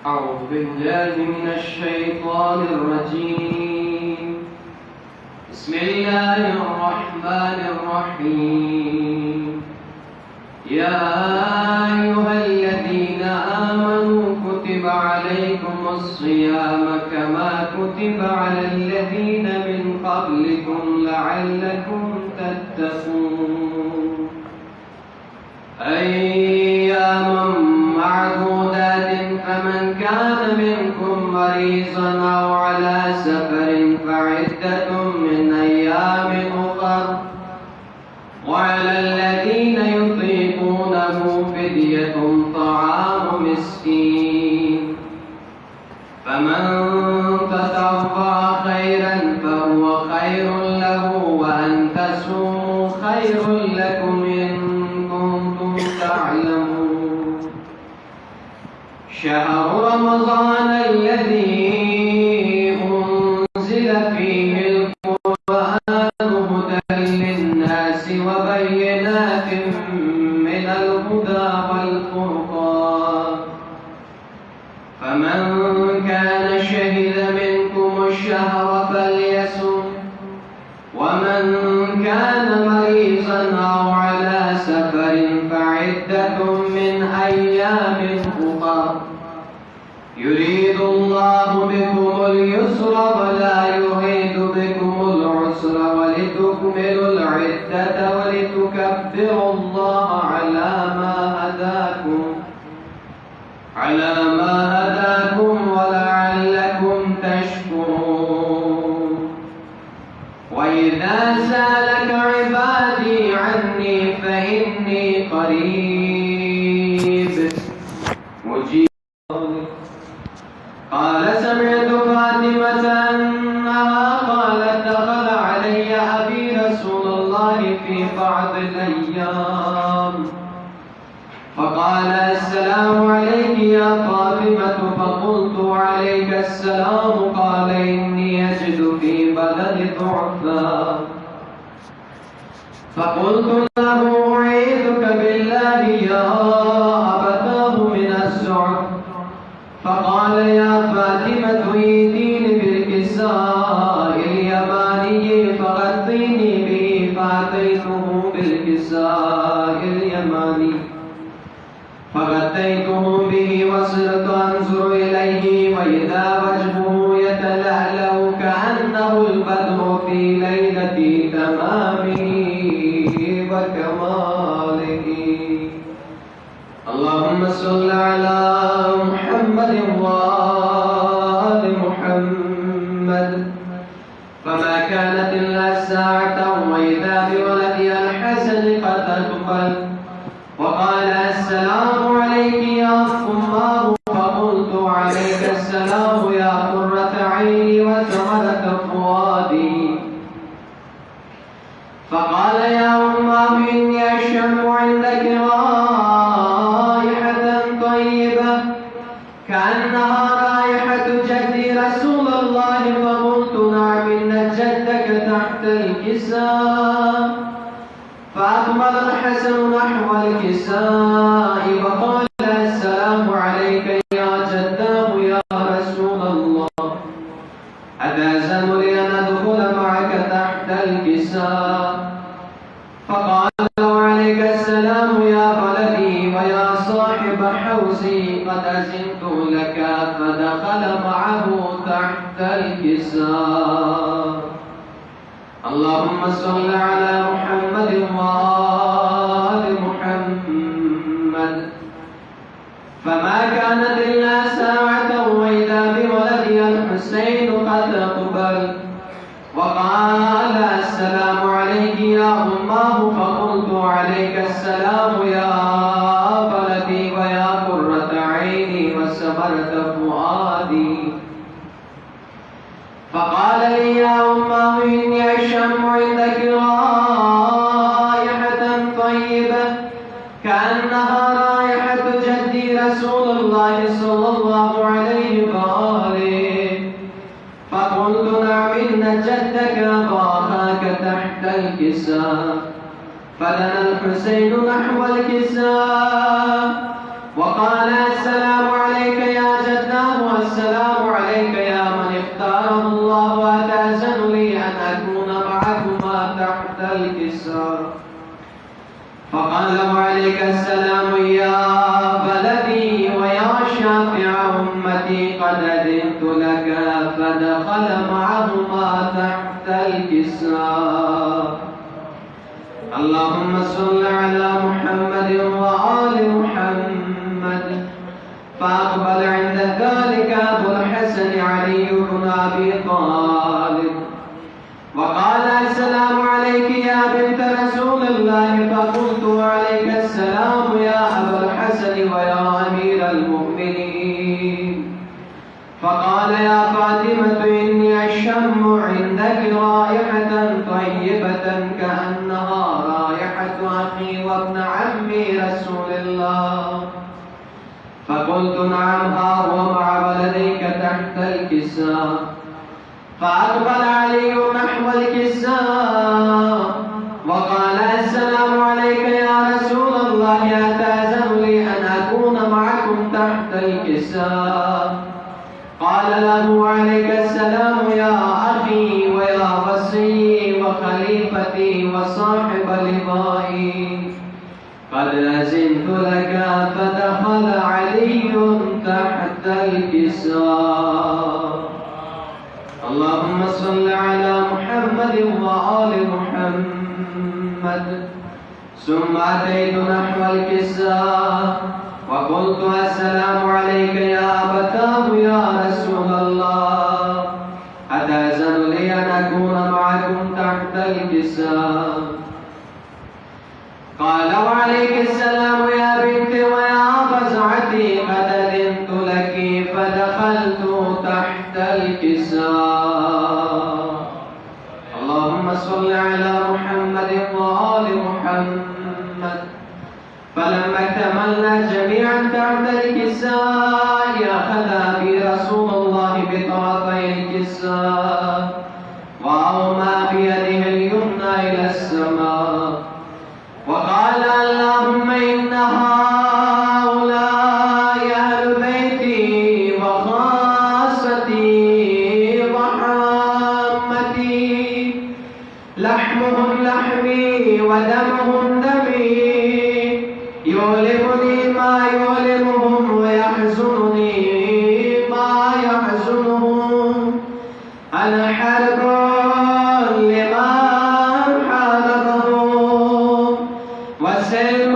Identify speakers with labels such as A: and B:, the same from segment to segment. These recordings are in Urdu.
A: أعوذ بالله من الشيطان الرجيم. بسم الله الرحمن الرحيم. يا أيها الذين آمنوا كتب عليكم الصيام كما كتب على الذين من قبلكم لعلكم تتقون. أياما معدودات فمن كان منكم مريضا أو على سفر فعدة من أيام أخر وعلى الذين يطيقونه فدية طعام مسكين فمن تطوع خيرا فهو خير له وأن تصوموا خير لكم إن كنتم تعلمون. شهر رمضان الذي أنزل فيه القرآن هدى للناس وبينات من الهدى والفرقان فمن كان شهد منكم الشهر فليصم ومن كان مريضا أو على سفر فعدة من أيام أخر يريد الله بكم اليسر ولا يريد بكم العسر ولتكملوا العدة ولتكبروا الله على ما هداكم ولعلكم تشكرون. وإذا سألك عبادي عني فإني قريب مجيب. قال سمعت فاطمة أنها قالت دخل علي أبي رسول الله في بعض الأيام فقال السلام عليك يا فاطمة فقلت عليك السلام قال إني أجد في بدني ضعفا فقلت له أعيذك بالله يا أبتاه من الزعف فقال يا فاطمة ائتيني بالكساء اليماني فغطيني به فأتيته بالكساء اليماني فغطيته به وصرت أنظر إليه وإذا وجهه يتلألأ كأنه البدر في ليلة تمامه وكماله. اللهم صل على محمد وآل محمد. فما كانت إلا ساعة وإذا بولدها الحسن قد أقبل وقال السلام عليك يا أماه فقلت عليك السلام يا قرة عيني وثمرة فؤادي فقال يا أماه إني أشم عندك رائحة طيبة كأنها رائحة جدي رسول الله فقلت نعم إن جدك تحت الكساء فأقبل الحسن نحو الكساء وقال السلام عليك يا جداه يا رسول الله أتأذن لي أن أدخل معك تحت الكساء فقال وعليك السلام يا ولدي ويا صاحب حوزي قد أذنت لك فدخل معه تحت الكساء. اللهم صل على محمد وآل محمد. فما كانت إلا ساعة وإذا بولدها الحسين قد أقبل وقال السلام عليك يا أماه فقلت عليك السلام يا ولدي ويا قرة عيني وثمرة فؤادي فقال لي يا أماه إني أشم عندك رائحة طيبة كأنها رائحة جدي رسول الله صلى الله عليه وآله فقلت نعم إن جدك أخاك تحت الكساء فدنا الحسين نحو الكساء وقال السلام عليك يا جداه والسلام عليك يا من اختاره الله أتأذن لي أن أكون معكما تحت الكسار. فقال وعليك السلام يا بلدي ويا شافع أمتي قد أذنت لك. فدخل معهما تحت الكسار. اللهم صل على محمد وآل محمد. فأقبل عند ذلك أبو الحسن علي بن أبي طالب وقال السلام عليك يا بنت رسول الله. فقلت وعليك السلام يا أبا الحسن ويا أمير المؤمنين. فقال يا فاطمة إني أشم عندك رائحة طيبة كأنها رائحة أخي وابن عمي رسول الله. فقلت نعم ها هو مع ولديك تحت الكساء. فأقبل علي نحو الكساء وقال السلام عليك يا رسول الله أتأذن لي أن أكون معكم تحت الكساء. قال له عليك السلام يا أخي ويا وصي وخليفتي وصاحب لقائي قد أذنت لك. فدخل علي تحت الكساء. اللهم صل على محمد وآل محمد. ثم أتيت نحو الكساء وقلت السلام عليك يا أبتاه يا رسول الله أتأذن لي أن أكون معكم تحت الكساء. قال وعليك السلام يا بنتي ويا بزعتي قد أذنت لك. فدخلت تحت الكساء. اللهم صل على محمد وآل محمد. فلما اكتملنا جميعا تحت الكساء أخذ أبي رسول الله بطرفي الكساء وأومى بيده اليمنى إلى السماء وقال اللهم إن هؤلاء أهل بيتي وخاصتي وحامتي لحمهم لحمي ودمهم دمي يؤلمني ما يؤلمهم ويحزنني ما يحزنهم. أنا حرب لمن حاربهم وسلم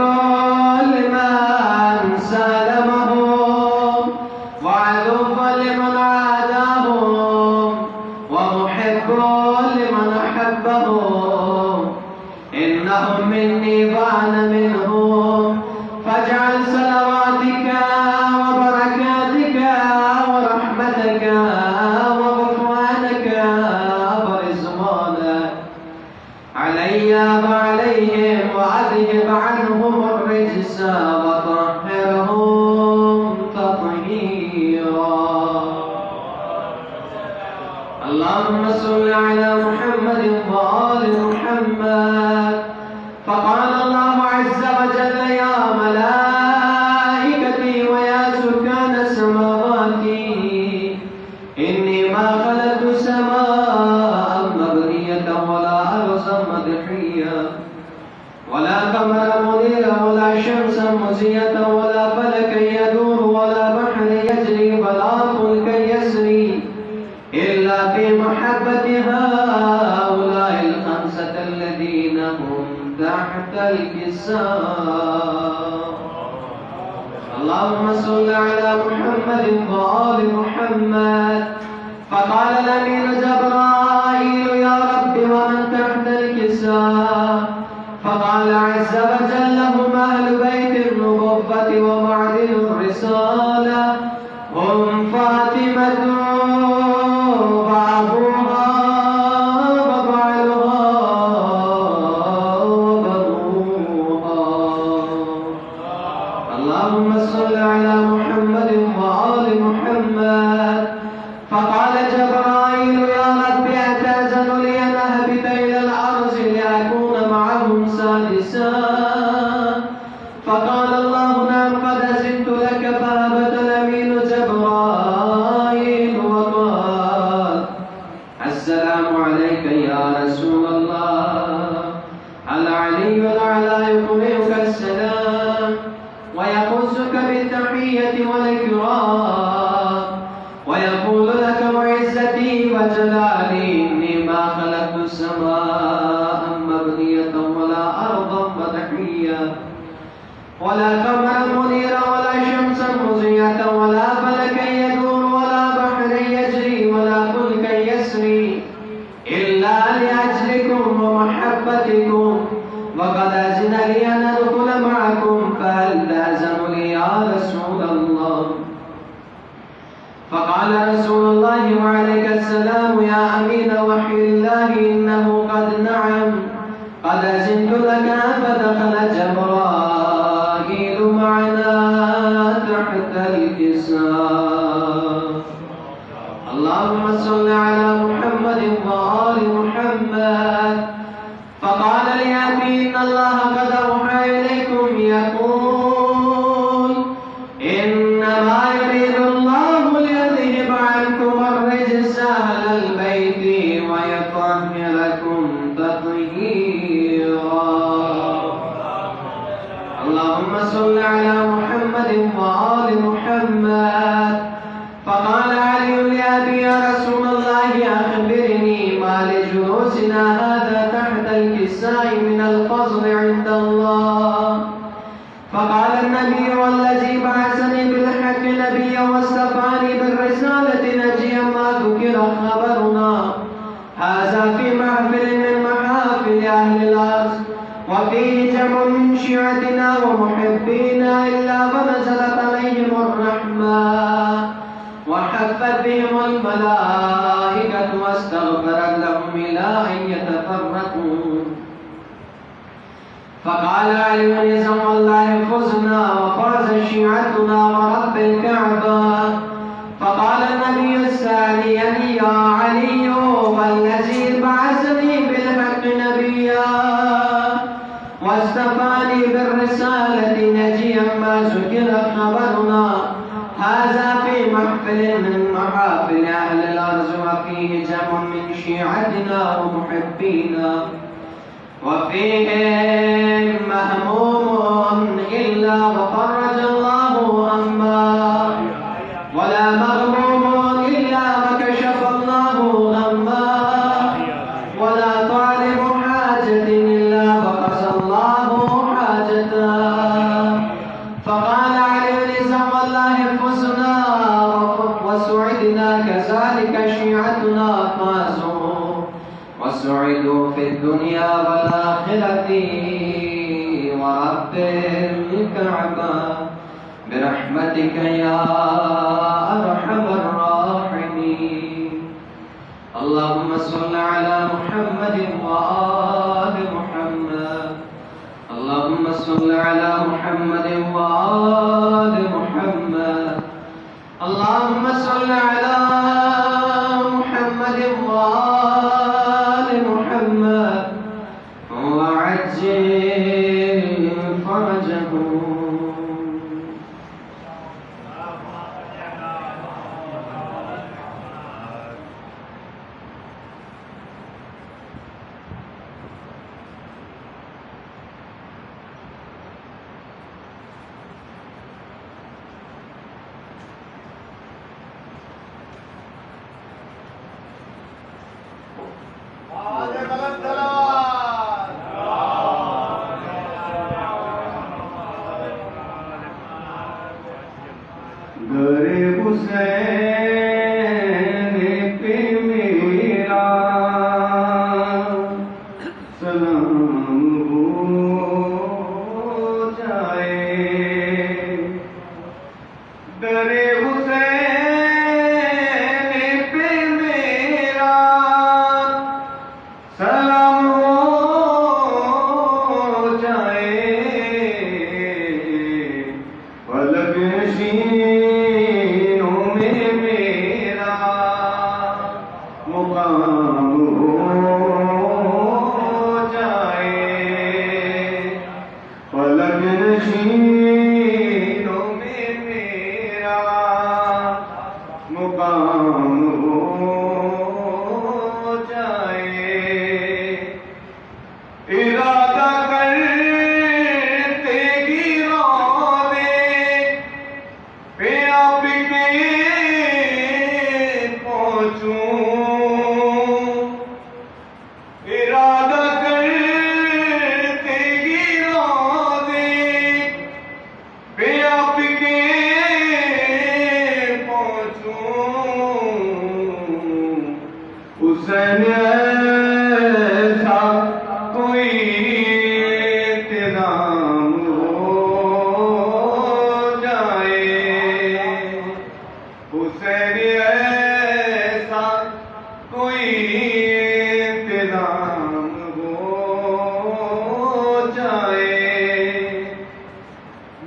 A: لمن سالمهم وعدو لمن عاداهم ومحب لمن أحبهم. إنهم مني وأنا منهم. فاجعل صلواتك وبركاتك ورحمتك وغفرانك ورضوانك علي وعليهم وأذهب عنهم الرجس وطهرهم تطهيرا. اللهم صل على محمد وآل محمد. فقال الله عز وجل يا ملائكتي ويا سكان سماواتي إني ما خلقت سماء مبنية ولا أرضا مدحية ولا قمرا منيرا ولا شمسا مزية ولا فلكا يدور ولا بحر يجري ولا فلكا يسري إلا في محبة هؤلاء الخمسة الذين هم تحت الكساء. اللهم صل على محمد وآل محمد. فقال الأمين جبرائيل يا رب ومن تحت الكساء؟ فقال عز وجل هم أهل بيت النبوة ومعدن الرسالة هم فاطمة وأبوها وبعلها وبنوها. اللهم صل على محمد وآل محمد. فقال جبرائيل يا رب أتأذن لي أن أهبط إلى الأرض لأكون معهم سادسا؟ فقال الله نعم قد أذنت العلي الأعلى يقرئك السلام ويخصك بالتحية والإكرام ويقول لك وعزتي وجلالي إني ما خلقت السماء مبنية ولا أرضا مدحية ولا قمرا منيرا ولا شمسا مضيئة ولا فلكا يدور ولا بحرا يجري ولا فلكا يسري إلا لأجلكم ومحبتكم وقد أذن لي أن أدخل معكم فهل تأذن لي يا رسول الله؟ فقال رسول الله وعليك السلام يا أمين وحي الله إنه قد نعم قد أذنت لك فدخل جبرائيل معنا تحت الكساء. اللهم صل على محمد وآل محمد. فقال لأبي إن الله قد أوحى إليكم يقول إنما يريد الله ليذهب عنكم الرجس أهل البيت ويطهركم تطهيرا. اللهم صل على محمد وآل محمد. فقال علي لأبي يا رسول الله أخبرني ما لجلوسنا هذا تحت الكساء من الفضل عند الله. فقال النبي والذي بعثني بالحق نبيا واصطفاني بالرسالة نجيا ما ذكر خبرنا هذا في محفل من محافل أهل الأرض وفيه جمع من شيعتنا ومحبينا إلا ونزلت عليهم الرحمة وحفت بهم الملائكة واستغفرت لهم إلى أن يتفرقوا. فقال علي يزم الله فزنا وفاز شيعتنا ورب الكعبة. فقال النبي الثاني يا علي والذي بعثني بالحق نبيا واصطفاني بالرسالة نجيا ما ذكر خبرنا هذا في محفل من محافل أهل الأرض وفيه جمع من شيعتنا ومحبينا وفيهم مهموم إلا وفرج الله همه ولا مغموم إلا وكشف الله غمه ولا طالب حاجة إلا وقضى الله حاجته. فقال علي نزم الله فزنا وسعدنا كذلك شيعتنا فازوا وسعدوا في الدنيا والآخرة ورب الكعبة برحمتك يا أرحم الراحمين. اللهم صل على محمد وآل محمد. اللهم صل على محمد وآل محمد. اللهم صل على محمد وآل محمد وعجل فرجهم.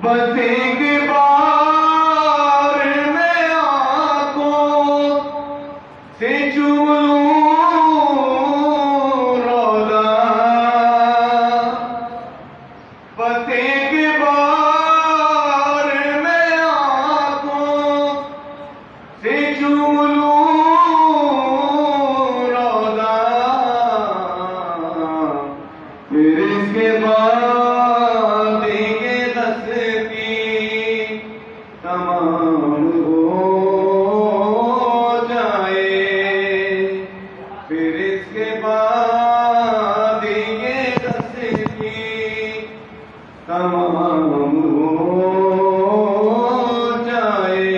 A: بس ایک بار میں آنکھوں سے چوم لوں روضہ، بس ایک بار میں آنکھوں سے چوم لوں روضہ، پھر اس کے بعد تمام ہو جائے، پھر اس کے بعد یہ دستی تمام ہو جائے۔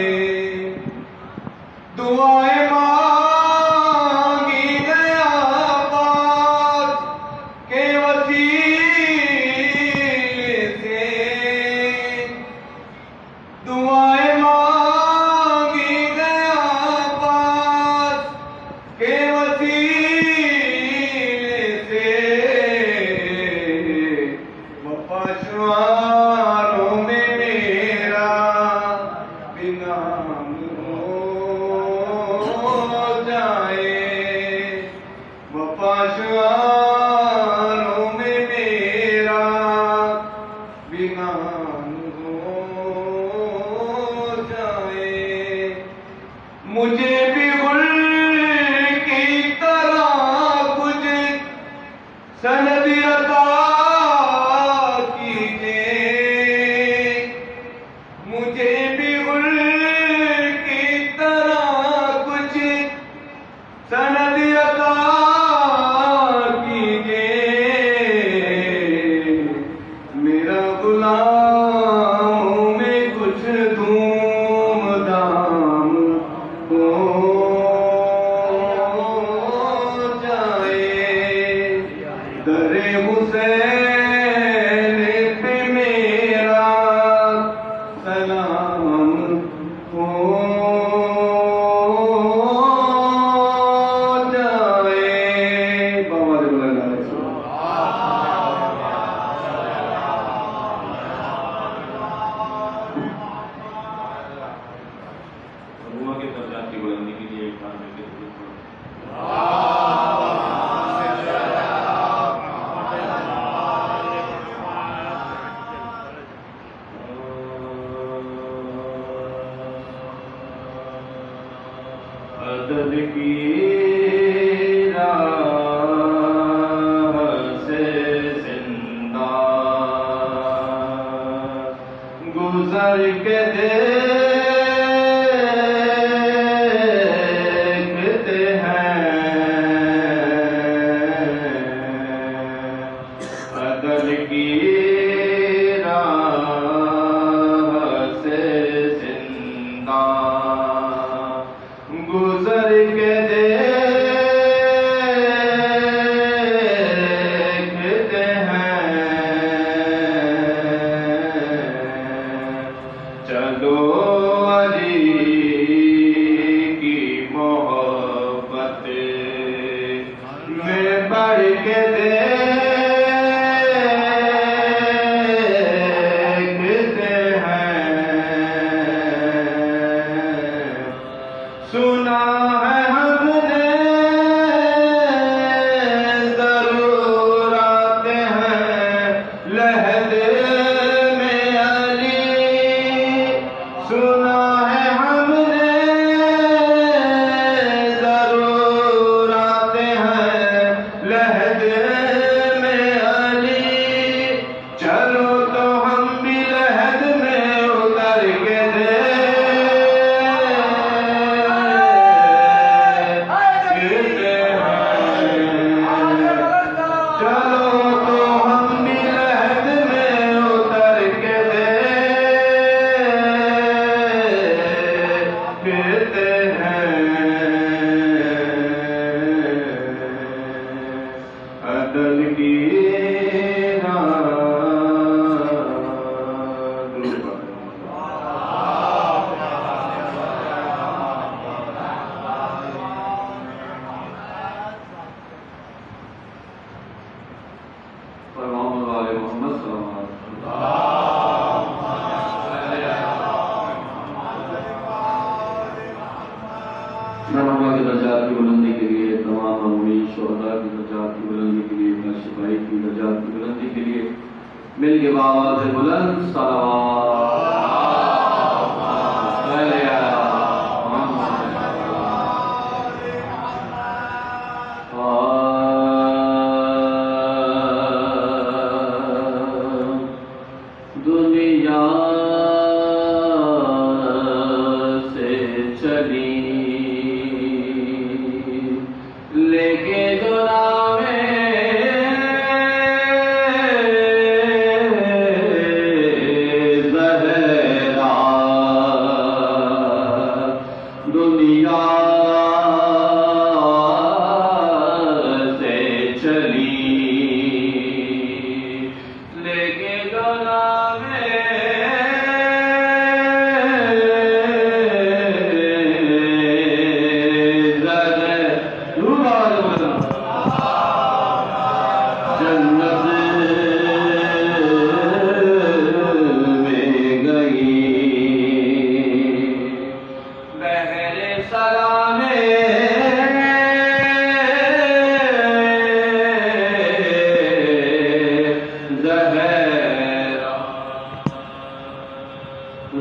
A: دعائیں مانگی گیا پاک کے وسیلے سے، دعائیں مانگی گیا پاک کے وسیلے سے، وفا شعاروں میں میرا بھی نام ہو جائے، وفا شعاروں میں میرا بھی نام ہو جائے۔ مجھے بھی گل کی طرح کچھ سند عطا کیجئے، مجھے بھی گل کی طرح کچھ سند عطا کیجئے، میرا غلاموں میں کچھ دھوم دھام ہو جائے، در حسین پہ میرا سلام ہو جائے۔ بابا جی بلند علیہ السلام۔
B: روح کے درجات کی بلندی کے لیے ایک بار میں کے درود پڑھو۔ عدد کی راہ سے زندہ گزر کے دیکھتے ہیں، عدد کی راہ سے زندہ گزر کے دیکھتے ہیں، چلو علی کی محبت میں بڑھ کے دیکھتے
A: مل کے بآواز بلند صلوات دنیا سے چلی لے کے جناب زہرا دنیا سے چلی لے کے جناب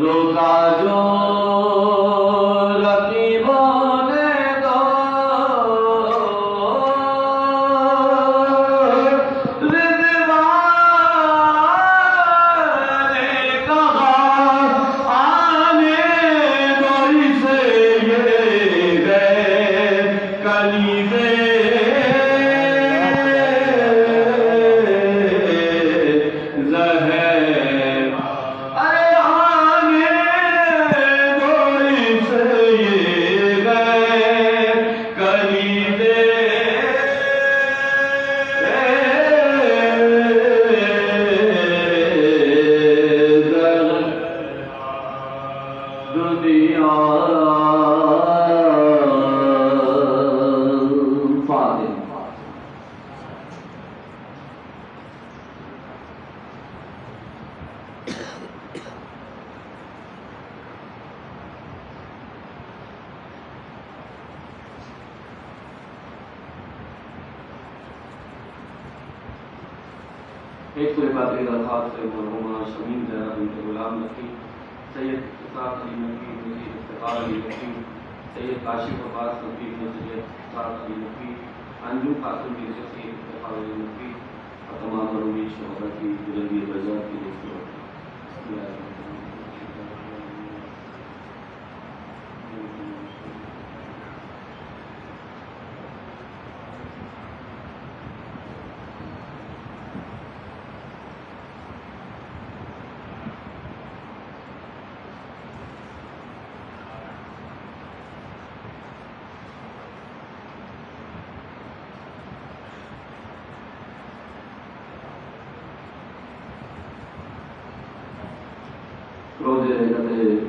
A: روزہ جو رقیبوں نے دو رضوان نے کہا آنے دو اسے یہ گئے کلیزے ایک سورہ فاتحہ درخواست سے مرحومہ شمیم زہرا بنت غلام نقی، سید اسحاق علی نقی، مجید افتخار علی نقی، سید کاشف عباس نقی، سید اسحاق علی نقی، انجو قاسم کی شخصی افتخار علی نقی اور تمام مروی شہداء کی بلندی درجات کی دوستوں روز رحمت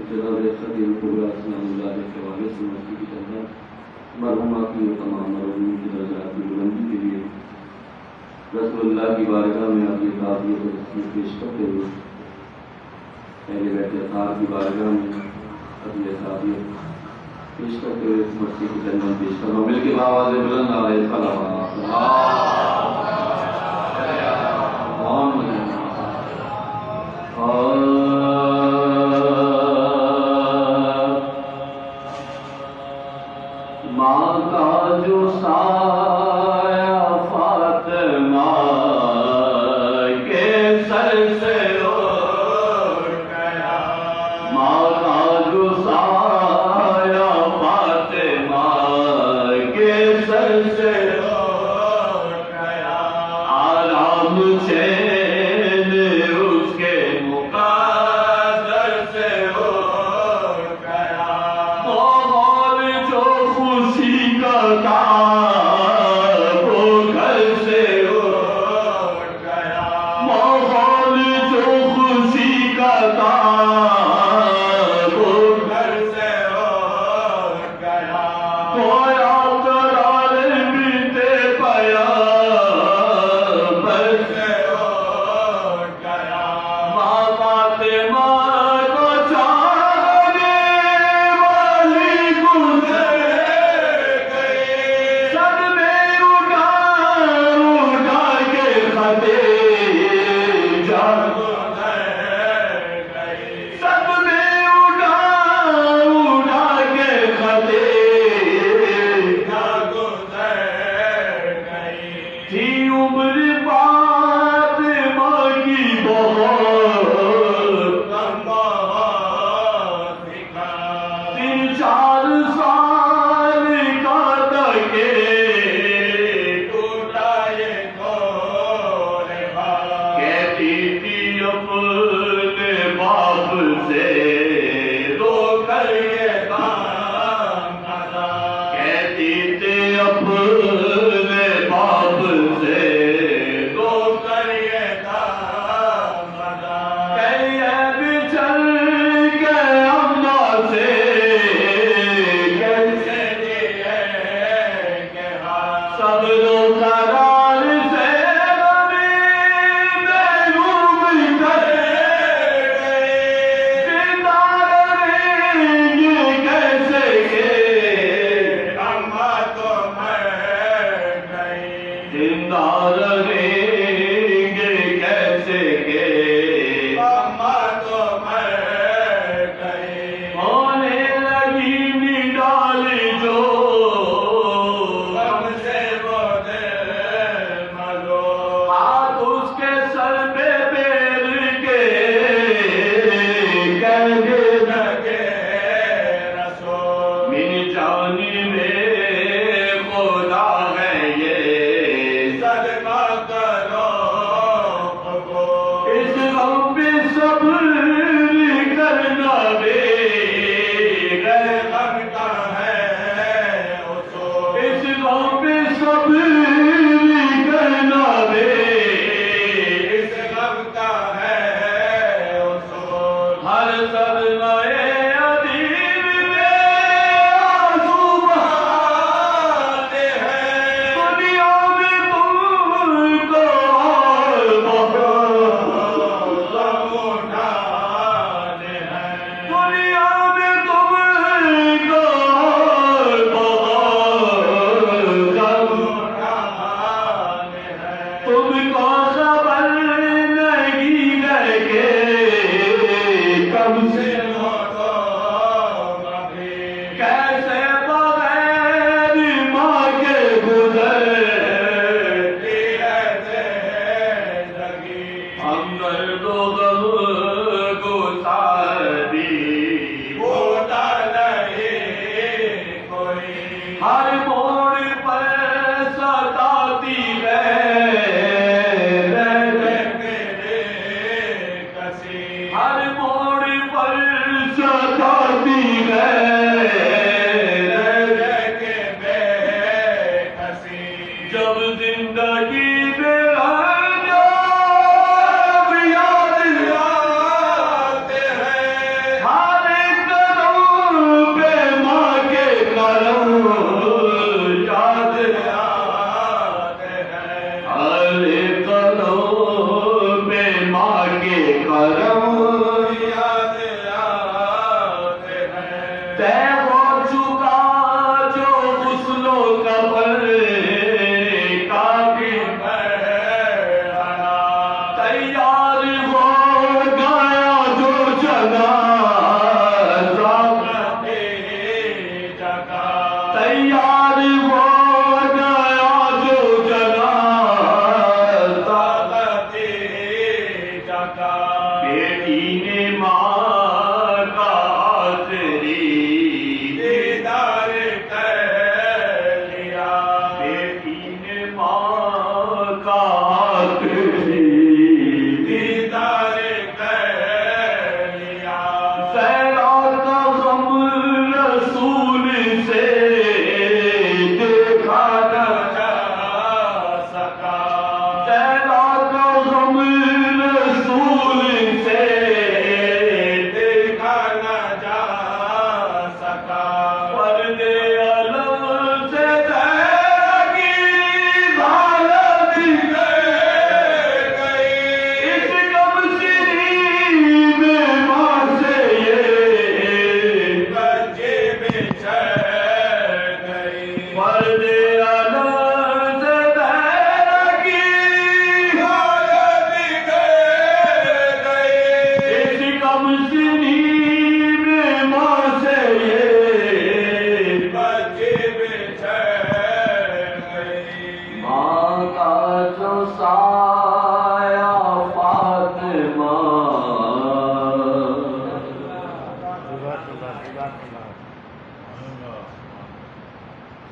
A: جناب خطیب الکبریٰ سلام اللہ علیہ کے حوالے سے مسجد کی جنت مرحومہ کی اور تمام مرحومین کی درجات کی بلندی کے لیے رسول اللہ کی بارگاہ میں آپ یہ تعزیت اور تسلیت پیش کرتے ہوئے پہلے بیٹھے اطہار کی بارگاہ میں اپنی تعزیت پیش کرتے ہوئے مسجد کی جنت پیش کرنا مل کے بآواز بلند علیہ صلوات ماں کا جو سایہ فاطمہ کے سر سے اٹھ گیا، ماں کا جو سایہ فاطمہ کے سر سے اٹھ گیا، آرام چین اس کے مقدر سے اٹھ گیا، وہ گھر سے اٹھ گیا، ماحول جو اپنے باپ سے رو کر یہ کام ادا کہتی تھی اپنے باپ سے رو کر یہ کام ادا کہیے بچھڑ کے اماں سے کیسے جیے کہ سب لوگ قرار سے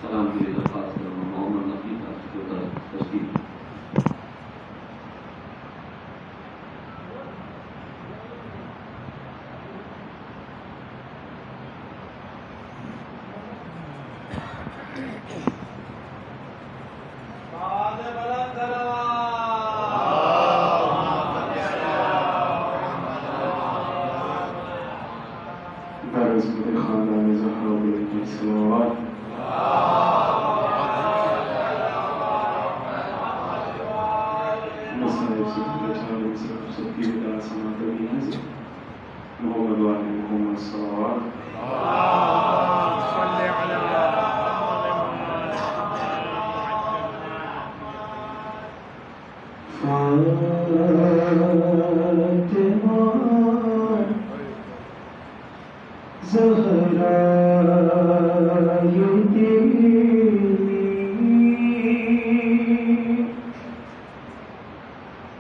A: سلام کی درخواست کروں محمد نقی کا تشکیل
C: عظمت خاندان زہرا پر صلوات. مسائب سے بچانے سے سب کی بتا سما کرنے سے محمد والے محمد صلوات.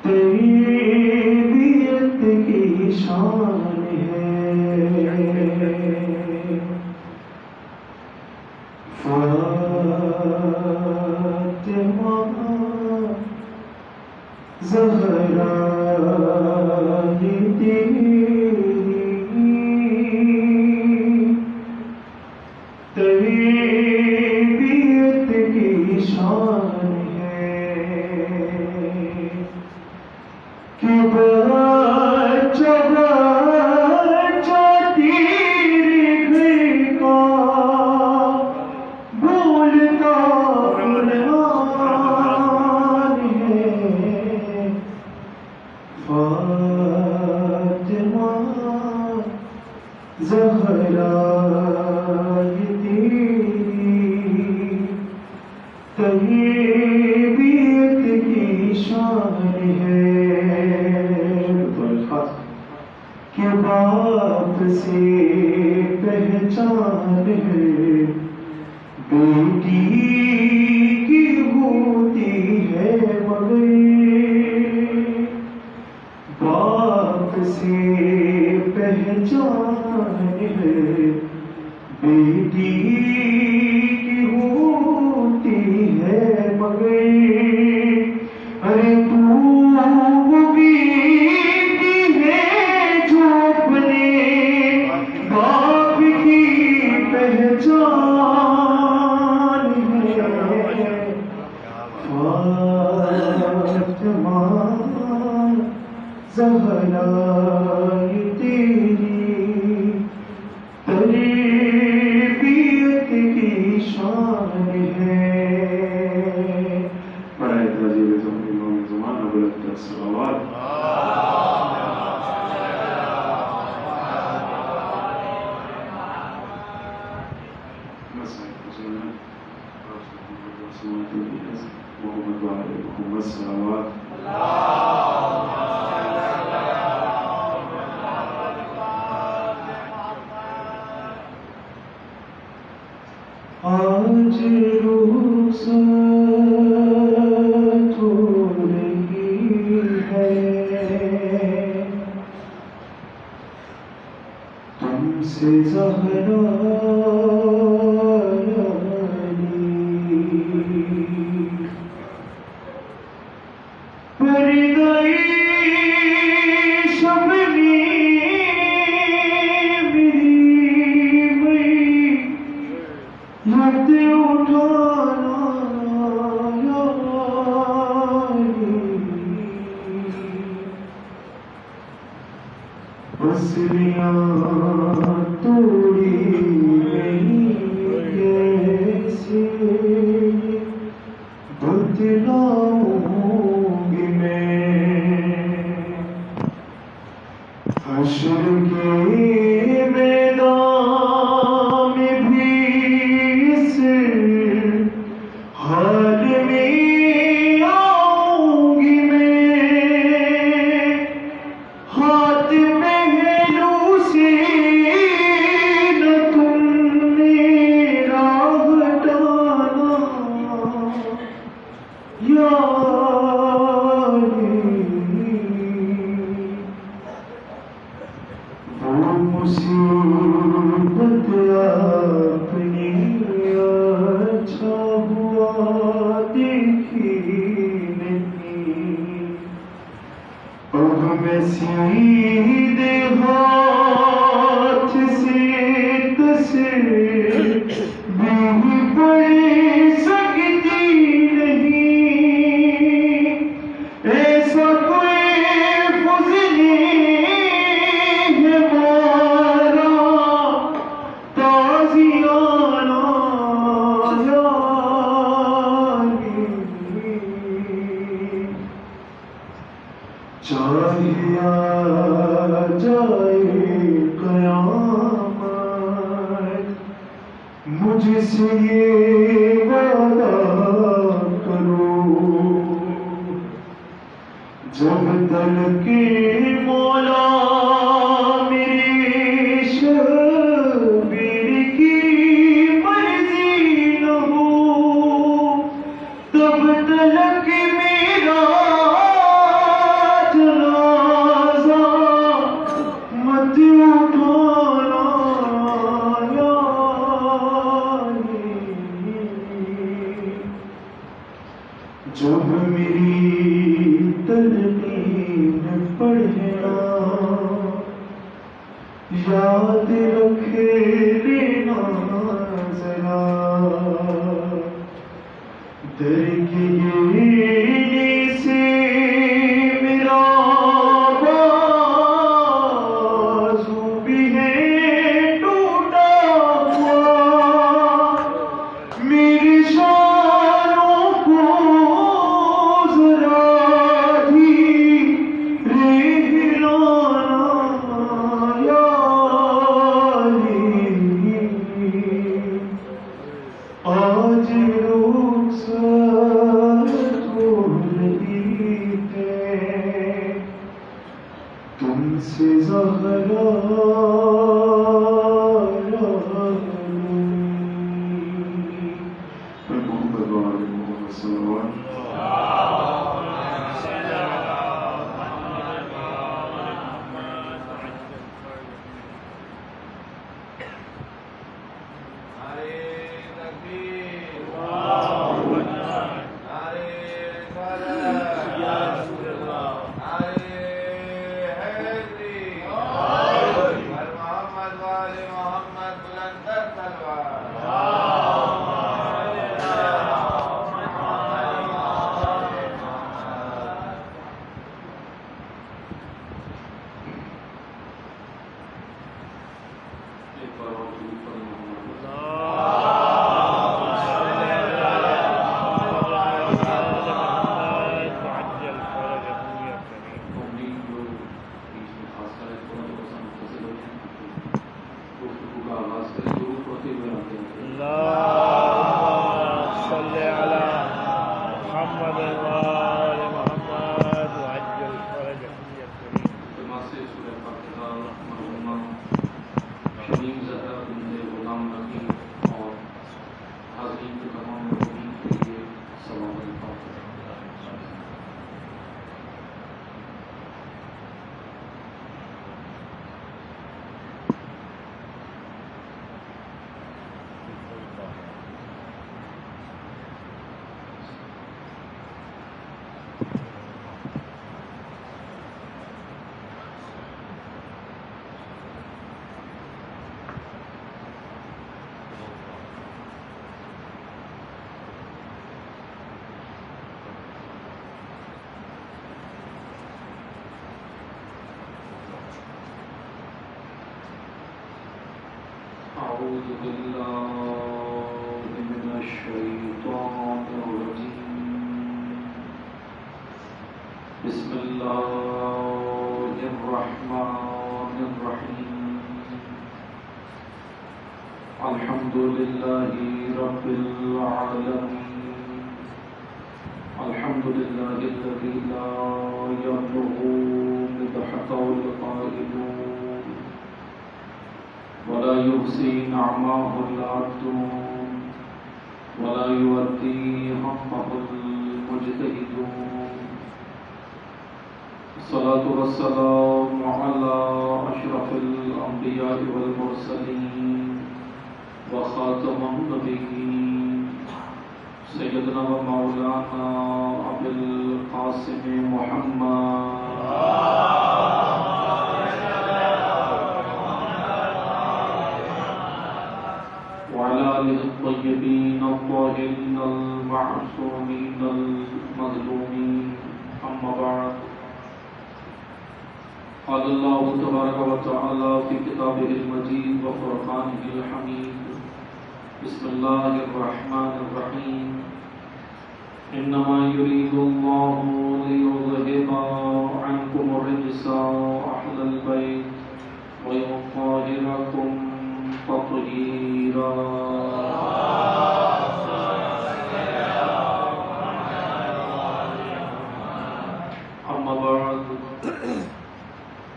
D: تربیت کی شان ہے فاطمہ زہرا تربیت کی شان ہے کہ بچہ تیرے گھر کا بولتا قرآن ہے فاطمہ زہرا تربیت کی شان ہے کہ باپ سے پہچان ہے بیٹی کی ہوتی ہے مگر باپ سے پہچان ہے بیٹی کی ہوتی ہے مگر ارے تو وہ بیٹی ہے جو اپنے باپ کی پہچان ہے فاطمہ زہرا تیری تربیت کی شان ہے.
C: برائے تعظیم زمان امام زمانہ بلند صلوات. محمد والے محمد صلوات.
D: آج رخصت ہو رہی ہے تم سے زہرا پردۂ شبنی یاد اٹھانا بسریاں توڑی نہیں کیسے بتلاؤں گی میں حشر کے میدان میں بھی اس حال میں آؤں گی میں ہاتھ پہلو سے نہ تم میرا ہٹانا یا علی. وہ سے یہ وعدہ کرو جب تک کہ مولا میری شبیر کی مرضی نہ ہو تب تک میرا جنازہ مت اٹھانا یا جب میری تلقین پڑھنا یاد رکھ لینا ذرا درگیری سے میرا بازو بھی ہے ٹوٹا ہوا میری شانوں کو ذرا بھی رہلانا یا علی آج رخصت ہو رہی ہے تم سے زہرا
C: محمد وآل محمد صلی اللہ علیہ وسلم
A: ایک بار اور درود پڑھیں محمد أعوذ بالله من الشيطان الرجيم بسم الله الرحمن الرحيم الحمد لله رب العالمين الحمد لله الذي لا يبلغ مدحته القائلون ولا يحصي نعماه العبدون ولا يؤدي حقه المجتهدون الصلاة والسلام على أشرف الأنبياء والمرسلين وخاتم النبيين سيدنا ومولانا أبي القاسم محمد وعلى آله الطيبين الطاهرين المعصومين المظلومين أما بعد قال الله تبارك وتعالى في كتابه المجيد وفرقانه الحميد بسم الله الرحمن الرحيم إنما يريد الله ليذهب عنكم الرجس أهل البيت ويطهركم تطهيرا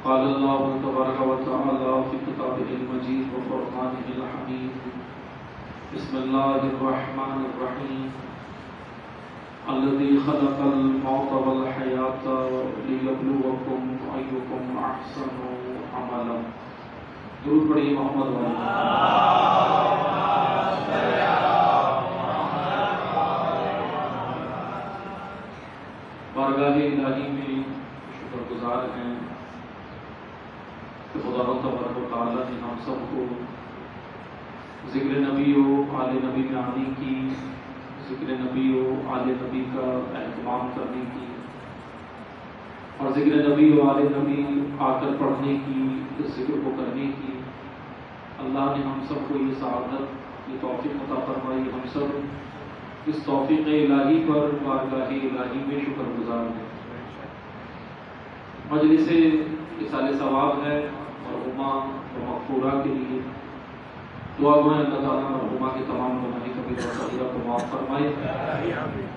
E: قال الله تبارك وتعالى في كتابه المجيد وفرقانه الحميد بسم الله الرحمن الرحيم الذي خلق الموت والحياة ليبلوكم أيكم أحسن عملا. درود پڑھیے محمد والے. بارگاہ الہی میں شکر گزار ہیں کہ خدا تبارک و تعالیٰ نے ہم سب کو ذکر نبی و آل نبی میں آنے کی، ذکر نبی و آل نبی کا اہتمام کرنے کی، اور ذکر نبی و آل نبی آ کر پڑھنے کی، اس ذکر کو کرنے کی اللہ نے ہم سب کو یہ سعادت، یہ توفیق عطا فرمائی. ہم سب اس توفیق الہی پر بارگاہ الہی میں شکر گزار ہیں. مجلس اصال ثواب ہے مرحومہ و مغفورہ کے لیے. دعا میں اللہ تعالیٰ مرحومہ کے تمام گناہ کبیرہ و صغیرہ کو معاف فرمائے،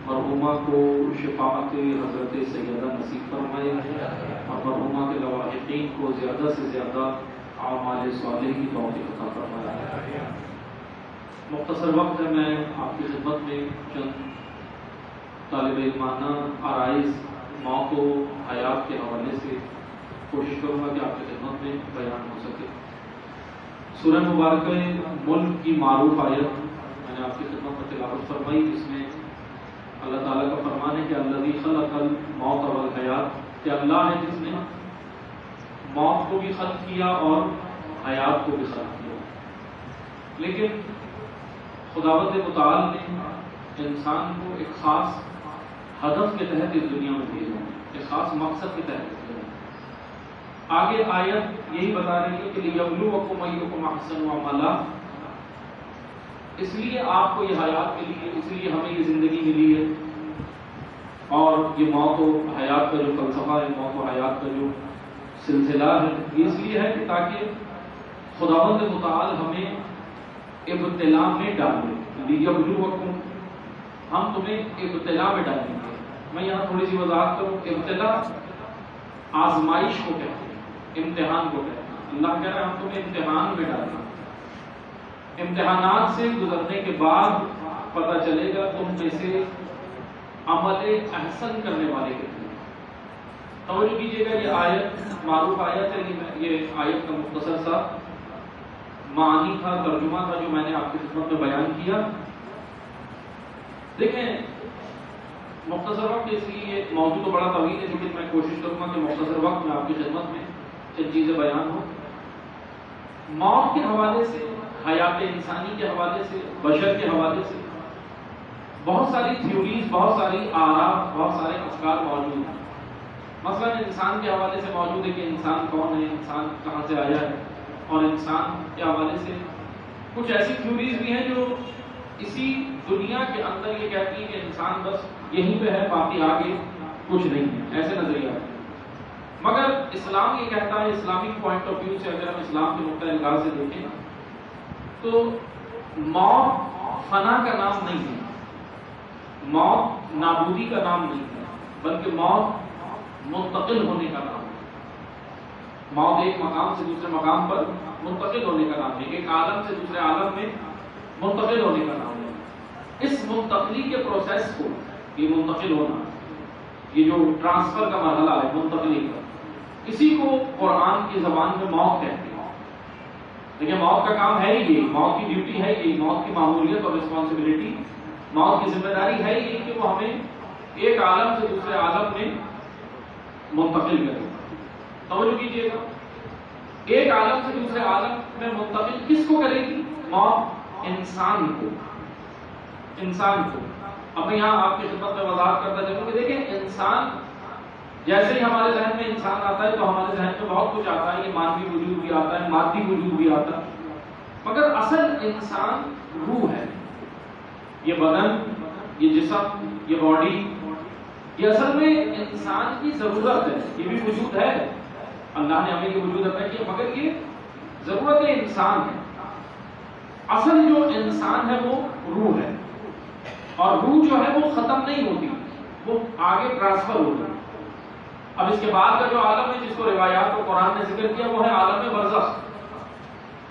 E: مرحومہ کو شفاعت حضرت سیدہ نصیب فرمائے، اور مرحومہ کے لواحقین کو زیادہ سے زیادہ اعمال صالح کی توفیق عطا فرمائے. مختصر وقت ہے، میں آپ کی خدمت میں چند طالب علمانہ آرائز موت و حیات کے حوالے سے کوشش کروں گا کہ آپ کی خدمت میں بیان ہو سکے. سورہ مبارکہ ملک کی معروف آیت میں نے آپ کی خدمت میں تلاوت فرمائی، جس میں اللہ تعالیٰ کا فرمان ہے کہ الذی خلق الموت والحیات، کہ اللہ ہے جس نے موت کو بھی خلق کیا اور حیات کو بھی خلق کیا. لیکن خداوند متعال نے انسان کو ایک خاص ہدف کے تحت اس دنیا میں بھیجا، ایک خاص مقصد کے تحت بھیجا. آگے آیت یہی بتا رہی ہے کہ لِيَبْلُوَكُمْ أَيُّكُمْ أَحْسَنُ عَمَلًا، اس لیے آپ کو یہ حیات ملی ہے، اس لیے ہمیں یہ زندگی ملی ہے، اور یہ موت و حیات کا جو فلسفہ ہے، موت و حیات کا جو سلسلہ ہے، یہ اس لیے ہے کہ تاکہ خداوند متعال ہمیں ابتلا میں ڈالے. لِيَبْلُوَكُمْ، ہم تمہیں ابتلا میں ڈالیں گے. میں یہاں تھوڑی سی وضاحت کروں. ابتلا آزمائش کو کہتے ہیں، امتحان کو کہتے ہیں. اللہ کہہ رہا ہے ہم تمہیں امتحان میں ڈالیں گے. امتحانات سے گزرنے کے بعد پتہ چلے گا تم میں سے عمل احسن کرنے والے کتنے. توجہ کیجیے گا، یہ آیت معروف آیت ہے. یہ آیت کا مختصر سا معنی تھا، ترجمہ تھا، جو میں نے آپ کی خدمت میں بیان کیا. دیکھیں مختصر وقت، اس لیے یہ موضوع تو بڑا طویل ہے، لیکن میں کوشش کروں گا کہ مختصر وقت میں آپ کی خدمت میں چند چیزیں بیان ہوں. موت کے حوالے سے، حیات انسانی کے حوالے سے، بشر کے حوالے سے بہت ساری تھیوریز، بہت ساری آراء، بہت سارے افکار موجود ہیں. مثلا انسان کے حوالے سے موجود ہے کہ انسان کون ہے، انسان کہاں سے آیا ہے، اور انسان کے حوالے سے کچھ ایسی تھیوریز بھی ہیں جو اسی دنیا کے اندر یہ کہتی ہیں کہ انسان بس یہیں پہ ہے، باقی آگے کچھ نہیں ہے، ایسے نظریات. مگر اسلام یہ کہتا ہے، اسلامک پوائنٹ آف ویو سے اگر ہم اسلام کے نقطۂ نگاہ سے دیکھیں تو موت فنا کا نام نہیں ہے، موت نابودی کا نام نہیں ہے، بلکہ موت منتقل ہونے کا نام ہے. موت ایک مقام سے دوسرے مقام پر منتقل ہونے کا نام ہے، ایک عالم سے دوسرے عالم میں منتقل ہونے کا نام ہے. اس منتقلی کے پروسیس کو، یہ منتقل ہونا، یہ جو ٹرانسفر کا مرحلہ ہے منتقلی کا، اسی کو قرآن کی زبان میں موت کہتے ہیں. دیکھیں موت کا کام ہے ہی یہی، موت کی ڈیوٹی ہے یہی، موت کی معمولیت اور رسپانسبلٹی، موت کی ذمہ داری ہے یہی کہ وہ ہمیں ایک عالم سے دوسرے عالم میں منتقل کرے. توجہ کیجیے گا، ایک عالم سے دوسرے عالم میں منتقل کس کو کرے گی؟ موت انسان کو. انسان کو. اب میں یہاں آپ کی خدمت میں وضاحت کرتا چلوں کہ دیکھیں انسان جیسے ہی ہمارے ذہن میں انسان آتا ہے تو ہمارے ذہن میں بہت کچھ آتا ہے. یہ مانوی وجود بھی آتا ہے، مادی وجود بھی آتا ہے، مگر اصل انسان روح ہے. یہ بدن، یہ جسم، یہ باڈی، یہ اصل میں انسان کی ضرورت ہے. یہ بھی وجود ہے، اللہ نے ہمیں یہ وجود عطا کیا، مگر یہ ضرورت انسان ہے. اصل جو انسان ہے وہ روح ہے، اور روح جو ہے وہ ختم نہیں ہوتی، وہ آگے ٹرانسفر ہوتی ہے. اب اس کے بعد کا جو عالم ہے جس کو روایات کو قرآن نے ذکر کیا وہ ہے عالم برزخ.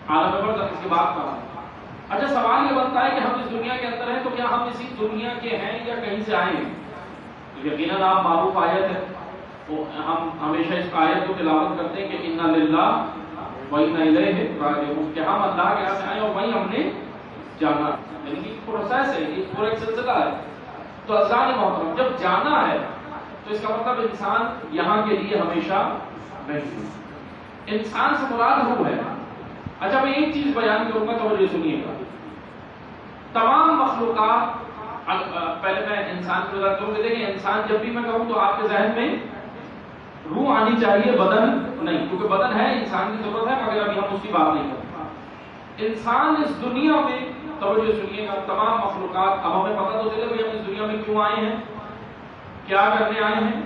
E: عالم برزخ اس کے بعد کا. اچھا سوال یہ بنتا ہے کہ ہم اس دنیا کے اندر ہیں تو کیا ہم اسی دنیا کے ہیں یا کہیں سے آئے ہیں؟ یقیناً آپ معروف آیت ہے تو ہم ہمیشہ اس آیت کو تلاوت کرتے ہیں کہ انا للہ و انا الیہ راجعون، کہ ہم اللہ کے یہاں سے آئے اور وہیں ہم نے جانا. یعنی کہ پروسیس ہے، یہ پورا ایک سلسلہ ہے. تو عزیزان محترم جب جانا ہے تو اس کا مطلب انسان یہاں کے لیے ہمیشہ نہیں ہے. انسان سے مراد روح ہے. اچھا میں ایک چیز بیان کروں گا، توجہ سنیے گا. تمام مخلوقات، پہلے میں انسان کی وضاحت کروں گا. دیکھیں انسان جب بھی میں کہوں تو آپ کے ذہن میں روح آنی چاہیے، بدن نہیں، کیونکہ بدن ہے، انسان کی ضرورت ہے، مگر ابھی ہم اس کی بات نہیں کرتے. انسان اس دنیا میں، توجہ سنیے گا، تمام مخلوقات، اب ہمیں پتہ تو چلے بھائی ہم اس دنیا میں کیوں آئے ہیں، کیا کرنے آئے ہیں،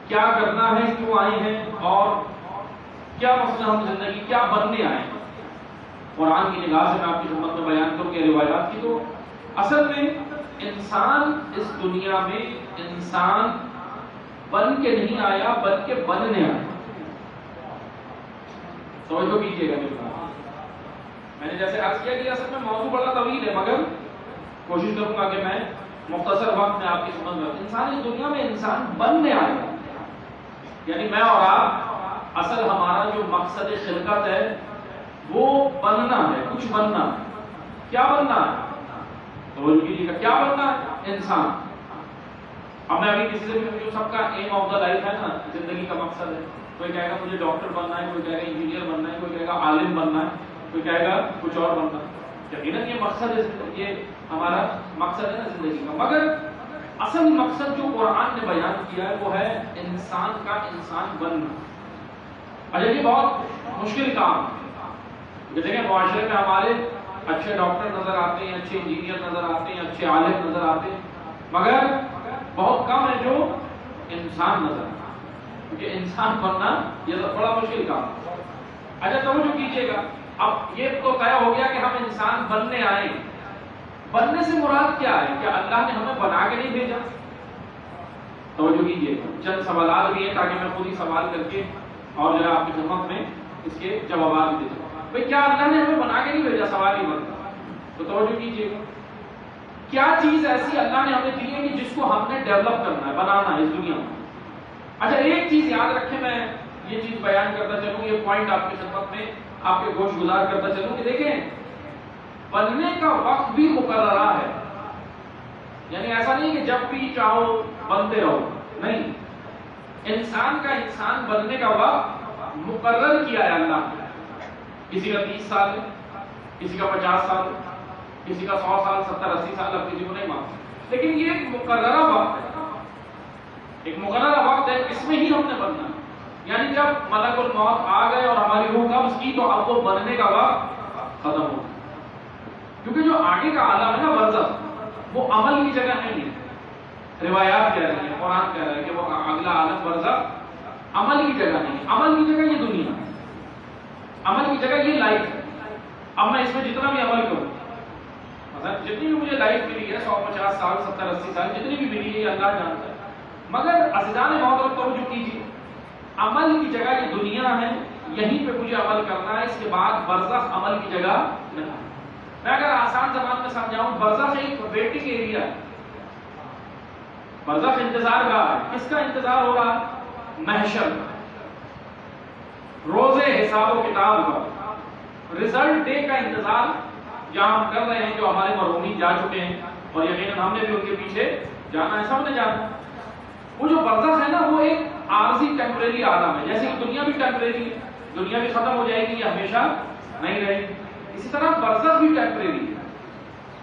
E: کیا کرنا ہے، کیوں آئے ہیں، اور کیا مسئلہ ہم زندگی کیا بننے آئے ہیں. قرآن کی نگاہ سے میں آپ کی خدمت میں بیان کروں گی روایات کی. تو اصل میں انسان اس دنیا میں انسان بن کے نہیں آیا بلکہ بننے آیا. توجہ کیجیے گا میرے پاس. میں نے جیسے عرض کیا کہ اصل میں موضوع بڑا طویل ہے، مگر کوشش کروں گا کہ میں مختصر وقت میں آپ کی سمجھ میں. انسان اس دنیا میں انسان بننے آیا، یعنی میں اور آپ، اصل ہمارا جو مقصد خلقت ہے وہ بننا ہے، کچھ بننا ہے. کیا بننا ہے؟ توجہ کیجیے گا، کیا بننا ہے؟ انسان. اب میں ابھی کسی سے بھی جو سب کا ایم آف دا لائف ہے نا، زندگی کا مقصد ہے، کوئی کہے گا مجھے ڈاکٹر بننا ہے، کوئی کہے گا انجینئر بننا ہے، کوئی کہے گا عالم بننا ہے، کوئی کہے گا کچھ اور بننا ہے. یقیناً یہ مقصد ہے، یہ ہمارا مقصد ہے نا زندگی کا. مگر اصل مقصد جو قرآن نے بیان کیا ہے وہ ہے انسان کا انسان بننا. اچھا یہ بہت مشکل کام ہے. دیکھیں معاشرے میں ہمارے اچھے ڈاکٹر نظر آتے ہیں، اچھے انجینئر نظر آتے ہیں، اچھے عالم نظر آتے ہیں، مگر بہت کم ہے جو انسان نظر آتا ہے. کیونکہ انسان بننا یہ بڑا مشکل کام ہے. اچھا توجہ کیجیے گا، اب یہ تو طے ہو گیا کہ ہم انسان بننے آئے. بننے سے مراد کیا ہے؟ کہ اللہ نے ہمیں بنا کے نہیں بھیجا. توجہ کیجیے گا، چند سوالات بھی ہیں تاکہ میں خود ہی سوال کر کے اور جو ہے آپ کی خدمت میں اس کے جوابات بھی دے دوں. بھئی کیا اللہ نے ہمیں بنا کے نہیں بھیجا؟ سوال ہی بنتا. تو توجہ کیجیے گا، کیا چیز ایسی اللہ نے ہمیں دی ہے کہ جس کو ہم نے ڈیولپ کرنا ہے، بنانا ہے اس دنیا میں. اچھا ایک چیز یاد رکھیں، میں یہ چیز بیان کرتا چلوں، یہ پوائنٹ آپ کی خدمت میں آپ کے گوش گزار کرتا چلوں کہ دیکھیں بننے کا وقت بھی مقررہ ہے. یعنی ایسا نہیں کہ جب بھی چاہو بنتے رہو، نہیں. انسان کا انسان بننے کا وقت مقرر کیا ہے اللہ نے. کسی کا 30 سال ہے، کسی کا 50 سال ہے، کسی کا 100 سال، 70 80 سال، اب کسی کو نہیں معلوم. لیکن یہ ایک مقررہ وقت ہے، ایک مقررہ وقت ہے، اس میں ہی ہم نے بننا ہے. یعنی جب ملک الموت آ گئے اور ہماری روح قبض کی تو اب وہ بننے کا وقت ختم ہو. کیونکہ جو آگے کا عالم ہے نا برزخ، وہ عمل کی جگہ نہیں ہے. روایات کہہ رہی ہیں، قرآن کہہ رہا ہے کہ وہ اگلا عالم برزخ عمل کی جگہ نہیں ہے. عمل کی جگہ یہ دنیا ہے، عمل کی جگہ یہ لائف ہے. اب میں اس میں جتنا بھی عمل کروں، مثلا جتنی بھی مجھے لائف ملی ہے 150 سال 70 80 سال جتنی بھی ملی ہے یہ اللہ جانتا ہے. مگر عزیزان محترم توجہ کیجیے، عمل کی جگہ یہ دنیا ہے، یہیں پہ مجھے عمل کرنا ہے. اس کے بعد برزخ عمل کی جگہ نہیں. میں اگر آسان زبان میں سمجھاؤں، برزخ ایک ویٹنگ ایریا ہے. برزخ انتظار گاہ ہے. کس کا انتظار ہو رہا ہے؟ محشر کا، روزے حساب و کتاب کا، ریزلٹ ڈے کا انتظار جہاں ہم کر رہے ہیں. جو ہمارے مرحومین جا چکے ہیں اور یقیناً ہم نے بھی ان کے پیچھے جانا ہے، سب نے جانا ہے. وہ جو برزخ ہے نا وہ ایک عارضی ٹیمپریری عالم ہے. جیسے کہ دنیا بھی ٹیمپریری ہے، دنیا بھی ختم ہو جائے گی، یہ ہمیشہ نہیں رہے گی. اسی طرح برزخ بھی ٹیمپریری ہے،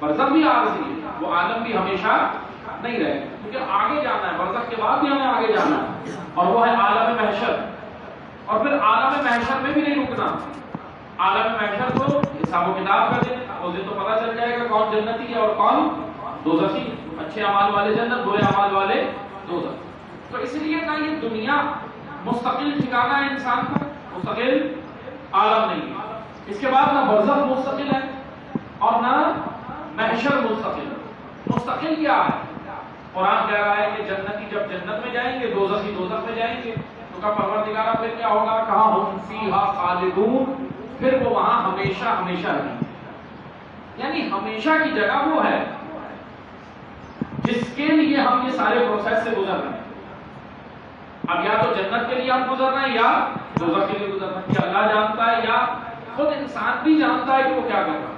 E: برزخ بھی عارضی ہے، وہ عالم بھی ہمیشہ نہیں رہے گا. کیونکہ آگے جانا ہے، برزخ کے بعد بھی ہمیں آگے جانا ہے، اور وہ ہے عالم محشر. اور پھر عالم محشر میں بھی نہیں رکنا. عالم محشر کو حساب و کتاب کر دیں، اس دن تو پتہ چل جائے گا کون جنتی ہے اور کون دوزخی. اچھے اعمال والے جنت، برے اعمال والے دوزخ. تو اس لیے نہ یہ دنیا مستقل ٹھکانہ ہے انسان کا، مستقل عالم نہیں ہے. اس کے بعد نہ برزخ مستقل ہے اور نہ محشر مستقل ہے. مستقل کیا ہے؟ قرآن کہہ رہا ہے کہ جنتی جب جنت میں جائیں گے، دوزخی دوزخ میں جائیں گے، تو کہا پروردگارہ پھر کیا ہوگا؟ کہا ہم فیہا خالدون، پھر وہ وہاں ہمیشہ ہمیشہ رہیں گے۔ یعنی ہمیشہ کی جگہ وہ ہے جس کے لیے ہم یہ سارے پروسیس سے گزر رہے ہیں۔ اب یا تو جنت کے لیے ہم گزر رہے ہیں یا دوزخ کے لیے گزر رہے ہیں، کہ اللہ جانتا ہے یا خود انسان بھی جانتا ہے کہ وہ کیا کر رہا ہے۔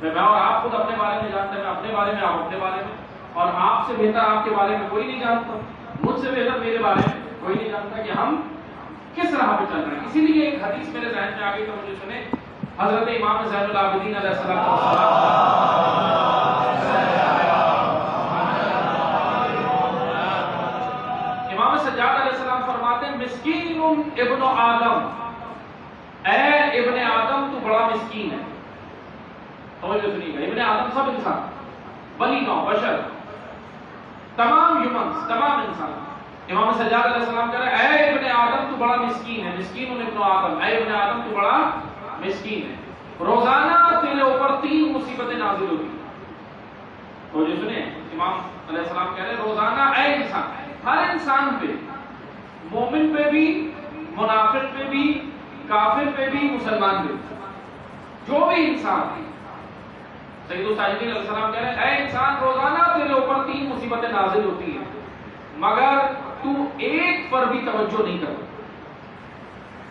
E: میں اور آپ خود اپنے بارے میں جانتے ہیں، میں اپنے بارے میں، آپ اپنے بارے میں، اور آپ سے بہتر آپ کے بارے میں کوئی نہیں جانتا، مجھ سے بہتر میرے بارے میں کوئی نہیں جانتا کہ ہم کس راہ پہ چل رہے ہیں۔ اسی لیے ایک حدیث میرے ذہن میں آ گئی تو مجھے سنے، حضرت امام زین العابدین علیہ السلام امام سجاد علیہ السلام فرماتے ہیں مسکین ابن آدم، اے ابن آدم تو بڑا مسکین ہے۔ توجہ سنیے گا، ابن آدم سب انسان، بنی نوع بشر، تمام ہیومنز، تمام انسان۔ امام سجاد علیہ السلام کہہ رہے ہیں اے ابن آدم تو بڑا مسکین ہے، مسکین ابن آدم، اے ابن آدم تو بڑا مسکین ہے۔ روزانہ تیرے اوپر 3 مصیبتیں نازل ہوتی ہیں۔ توجہ سنیں، امام علیہ السلام کہہ رہے ہیں روزانہ اے انسان، ہر انسان پہ، مومن پہ بھی، منافق پہ بھی، کافر پہ بھی، مسلمان پہ بھی، جو بھی انسان ہے، سید الساجدین علیہ السلام کہہ رہے ہیں اے انسان روزانہ تیرے اوپر 3 مصیبتیں نازل ہوتی ہیں، مگر تو ایک پر بھی توجہ نہیں کرتا۔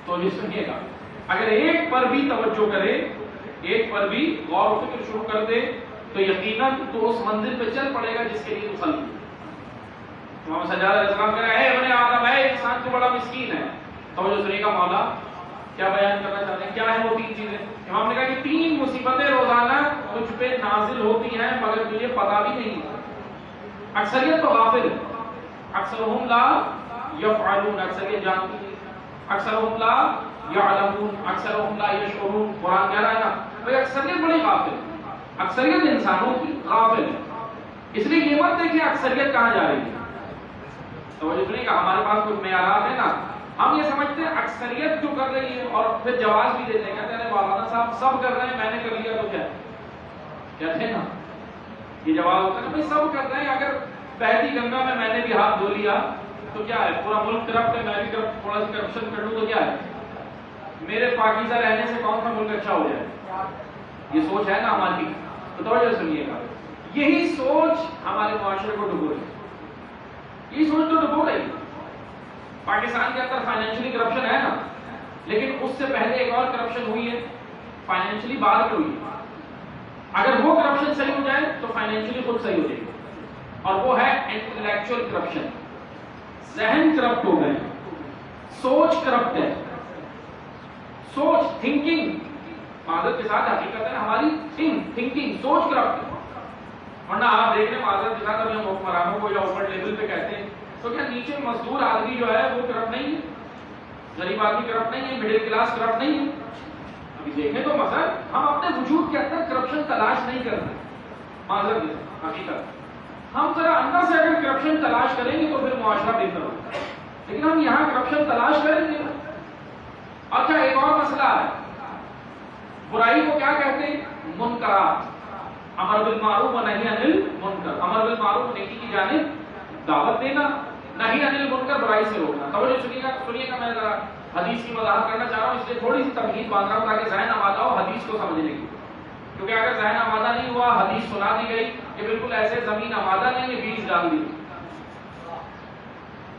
E: تو یہ سنیے گا، اگر ایک پر بھی توجہ کرے، ایک پر بھی غور و فکر شروع کر دے تو یقیناً تو اس منزل پہ چل پڑے گا جس کے لیے تو خلق۔ امام سجاد علیہ السلام کہہ رہے ہیں اے ابن آدم، اے انسان تو بڑا مسکین ہے۔ توجہ سنیے گا، مولا کیا بیان کرنا چاہتے ہیں، کیا ہے وہ 3 چیزیں؟ امام نے کہا کہ 3 مصیبتیں روزانہ مجھ پہ نازل ہوتی ہیں مگر تجھے پتا بھی نہیں۔ اکثریت تو غافل ہے، اکثرهم لا یفعلون، اکثریت جانتی ہے، اکثرهم لا یعلمون، اکثرهم لا یشعرون۔ قرآن کہہ رہا ہے نا بھئی اکثریت بڑی غافل ہے، اکثریت انسانوں کی غافل ہے۔ اس لیے یہ مت دیکھیں اکثریت کہاں جا رہی ہے۔ توجہ سنیے گا، ہمارے پاس کچھ معیارات ہیں نا، ہم یہ سمجھتے ہیں اکثریت جو کر رہی ہے اور پھر جواز بھی دیتے ہیں، کہتے ہیں مولانا صاحب سب کر رہے ہیں، میں نے کر لیا تو کیا کہتے ہیں نا، یہ جواب ہوتا ہے نا بھائی سب کر رہے ہیں، اگر پہلی گنگا میں نے بھی ہاتھ دھو لیا تو کیا ہے، پورا ملک کرپٹ ہے، میں بھی تھوڑا سا کرپشن کر لوں تو کیا ہے، میرے پاکیزہ رہنے سے کون سا ملک اچھا ہو جائے؟ یہ سوچ ہے نا ہماری۔ تو توجہ سنیے گا، یہی سوچ ہمارے معاشرے کو ڈبو رہی ہے، یہ سوچ تو ڈبو رہی ہے۔ پاکستان کے اندر فائنینشلی کرپشن ہے نا، لیکن اس سے پہلے ایک اور کرپشن ہوئی ہے، فائنینشلی بعد میں ہوئی ہے۔ اگر وہ کرپشن صحیح ہو جائے تو فائنینشلی خود صحیح ہو جائے گی، اور وہ ہے انٹلیکچوئل کرپشن۔ ذہن کرپٹ ہو گئے، سوچ کرپٹ ہے، سوچ تھنکنگ، معذرت کے ساتھ حقیقت ہے ہماری تھنکنگ سوچ کرپٹ ہے۔ ورنہ آپ دیکھ لیں معذرت کے ساتھ ابھی ہم حکمرانوں کو یا اوپر لیول پہ کہتے ہیں تو کیا نیچے مزدور آدمی جو ہے وہ کرپٹ نہیں ہے، غریب آدمی کرپٹ نہیں ہے، مڈل کلاس کرپٹ نہیں ہے؟ ابھی دیکھیں تو مثلا ہم اپنے وجود کے اندر کرپشن تلاش نہیں کرتے، معذرت کے ساتھ حقیقت ہم ذرا اندر سے اگر کرپشن تلاش کریں گے تو پھر معاشرہ بہتر ہوگا، لیکن ہم یہاں کرپشن تلاش کریں گے۔ اچھا ایک اور مسئلہ ہے، برائی کو کیا کہتے ہیں؟ منکرات، امر بالمعروف و نہی عن المنکر، امر بالمعروف نیکی کی جانب دعوت دینا، نہی عن المنکر برائی سے روکنا۔ توجہ سنیے گا، میں ذرا حدیث کی وضاحت کرنا چاہ رہا ہوں، اس لیے تھوڑی سی تمہید باندھ رہا ہوں تاکہ ذہن آمادہ ہو حدیث کو سمجھنے کی، کیونکہ اگر ذہن آمادہ نہیں ہوا، حدیث سنا دی گئی کہ بالکل ایسے زمین آمادہ نہیں ہے، بیج ڈال دی،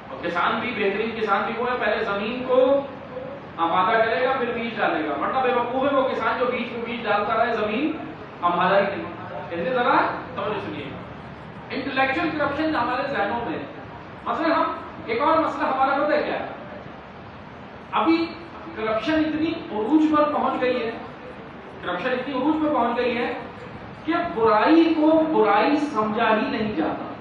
E: اور کسان بھی بہترین کسان بھی وہ ہے پہلے زمین کو آمادہ کرے گا پھر بیج ڈالے گا، ورنہ بے وقوف ہے وہ کسان جو بیج کو بیج ڈالتا رہے زمین آمادہ ہی نہیں۔ اس لیے ذرا توجہ سنیے، انٹلیکچوئل کرپشن ہمارے ذہنوں میں، مثلا ہم ایک اور مسئلہ ہمارا پتہ ہے کیا ہے، ابھی کرپشن اتنی عروج پر پہنچ گئی ہے، کرپشن اتنی عروج پر پہنچ گئی ہے کہ برائی کو برائی سمجھا ہی نہیں جاتا۔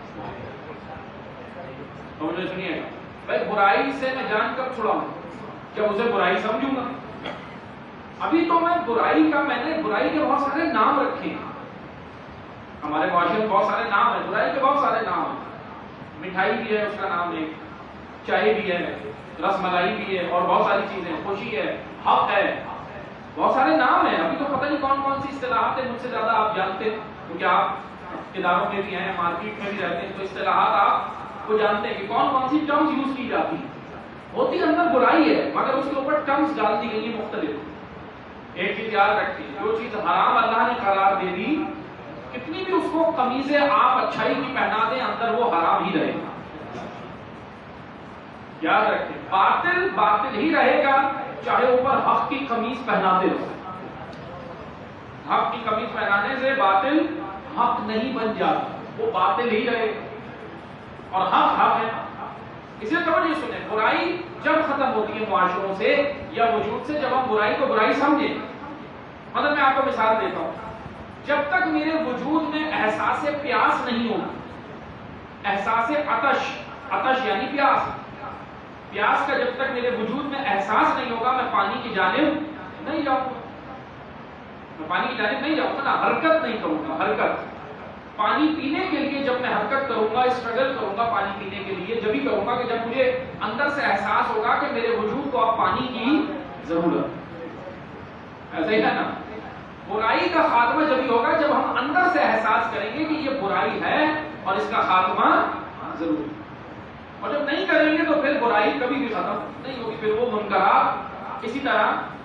E: توجہ سنیے گا بھائی، برائی سے میں جان کب چھڑاؤں، کیا اسے برائی سمجھوں گا؟ ابھی تو میں برائی کے بہت سارے نام رکھے ہیں، ہمارے معاشرے میں بہت سارے نام ہیں، برائی کے بہت سارے نام ہیں، مٹھائی بھی ہے اس کا نام ہے، چائے بھی ہے، رس ملائی بھی ہے، اور بہت ساری چیزیں، خوشی ہے، حق ہے، بہت سارے نام ہیں۔ ابھی تو پتہ نہیں کون کون سی اصطلاحات ہیں، مجھ سے زیادہ آپ جانتے ہیں کیونکہ آپ اداروں میں بھی ہیں، مارکیٹ میں بھی رہتے ہیں، تو اصطلاحات آپ کو جانتے ہیں کہ کون کون سی ٹرمز یوز کی جاتی ہیں. ہوتی اندر برائی ہے مگر اس کے اوپر ٹرمز ڈال دی گئی ہیں مختلف. ایک چیز یاد رکھیے، جو چیز حرام اللہ نے قرار دے دی، کتنی بھی اس کو قمیضیں آپ اچھائی کی پہنا دیں، اندر وہ حرام ہی رہے گا. یاد رکھیں، باطل باطل ہی رہے گا، چاہے اوپر حق کی قمیض پہناتے رہو. حق کی قمیض پہنانے سے باطل حق نہیں بن جاتا، وہ باطل ہی رہے گا اور حق حق ہے. اسے توجہ سنیں، برائی جب ختم ہوتی ہے معاشروں سے یا وجود سے، جب ہم برائی کو برائی سمجھیں. مطلب میں آپ کو مثال دیتا ہوں، جب تک میرے وجود میں احساس پیاس نہیں ہوگا، احساس عطش یعنی پیاس کا جب تک میرے وجود میں احساس نہیں ہوگا، میں پانی کی جانب نہیں جاؤں گا. میں پانی کی جانب نہیں جاؤں گا نا، حرکت نہیں کروں گا. حرکت پانی پینے کے لیے جب میں حرکت کروں گا، اسٹرگل کروں گا پانی پینے کے لیے، جب ہی کروں گا کہ جب مجھے اندر سے احساس ہوگا کہ میرے وجود کو اب پانی کی ضرورت. ایسا ہی ہے نا، برائی کا خاتمہ جب ہی ہوگا جب ہم اندر سے احساس کریں گے کہ یہ برائی ہے اور اس کا خاتمہ ضروری. اور جب نہیں کریں گے تو پھر برائی کبھی بھی ختم نہیں ہوگی. پھر وہ منکرات اسی طرح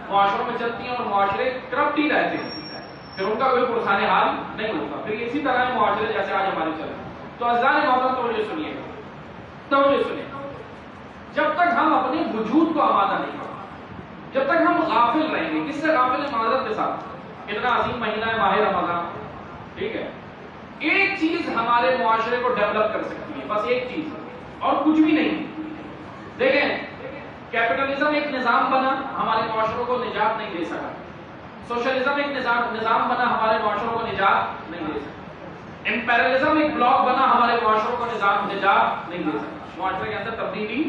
E: معاشروں میں چلتی ہیں اور معاشرے کرپٹ ہی رہتے ہیں، پھر ان کا کوئی پرسان حال نہیں ہوتا. پھر اسی طرح معاشرے جیسے آج ہمارے چل رہے. تو عزیزان محترم توجہ سنیے، توجہ سنیے. جب تک ہم اپنے وجود کو آمادہ نہیں کریں، جب تک ہم غافل رہیں گے. کس سے غافل ہے؟ معذرت کے ساتھ. اتنا عظیم مہینہ ہے ماہ رمضان، ٹھیک ہے. ایک چیز ہمارے معاشرے کو ڈیولپ کر سکتی ہے، بس ایک چیز اور کچھ بھی نہیں. دیکھیں، کیپٹلزم ایک نظام بنا، ہمارے معاشروں کو نجات نہیں دے سکا. سوشلزم ایک نظام بنا، ہمارے معاشروں کو نجات نہیں دے سکا. امپیرلزم ایک بلاک بنا، ہمارے معاشروں کو نجات نہیں دے سکا. معاشرے کے اندر تبدیلی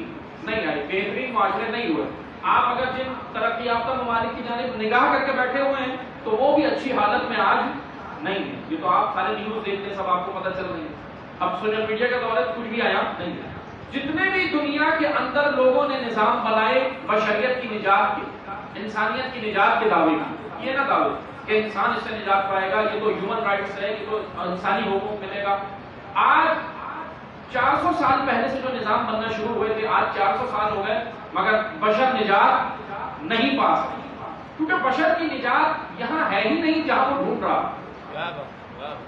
E: نہیں آئی، بہترین معاشرے نہیں ہوئے. آپ اگر جن ترقی یافتہ ممالک کی جانب نگاہ کر کے بیٹھے ہوئے ہیں تو وہ بھی اچھی حالت میں آج نہیں ہے. یہ تو آپ سارے نیوز دیکھتے ہیں، سب آپ کو پتہ چل رہی ہے. اب سوشل میڈیا کا دور ہے، کچھ بھی آیا نہیں ہے. جتنے بھی دنیا کے اندر لوگوں نے نظام بنائے بشریت کی نجات کے، انسانیت کی نجات کے دعوے کی، یہ نہ دعوے کہ انسان اس سے نجات پائے گا، یہ تو ہیومن رائٹس ہے، یہ تو انسانی حقوق ملے گا. آج 400 سال پہلے سے جو نظام بننا شروع ہوئے تھے، آج 400 سال ہو گئے مگر بشر نجات نہیں پا سکے. کیونکہ بشر کی نجات یہاں ہے ہی نہیں جہاں وہ ڈھونڈ رہا.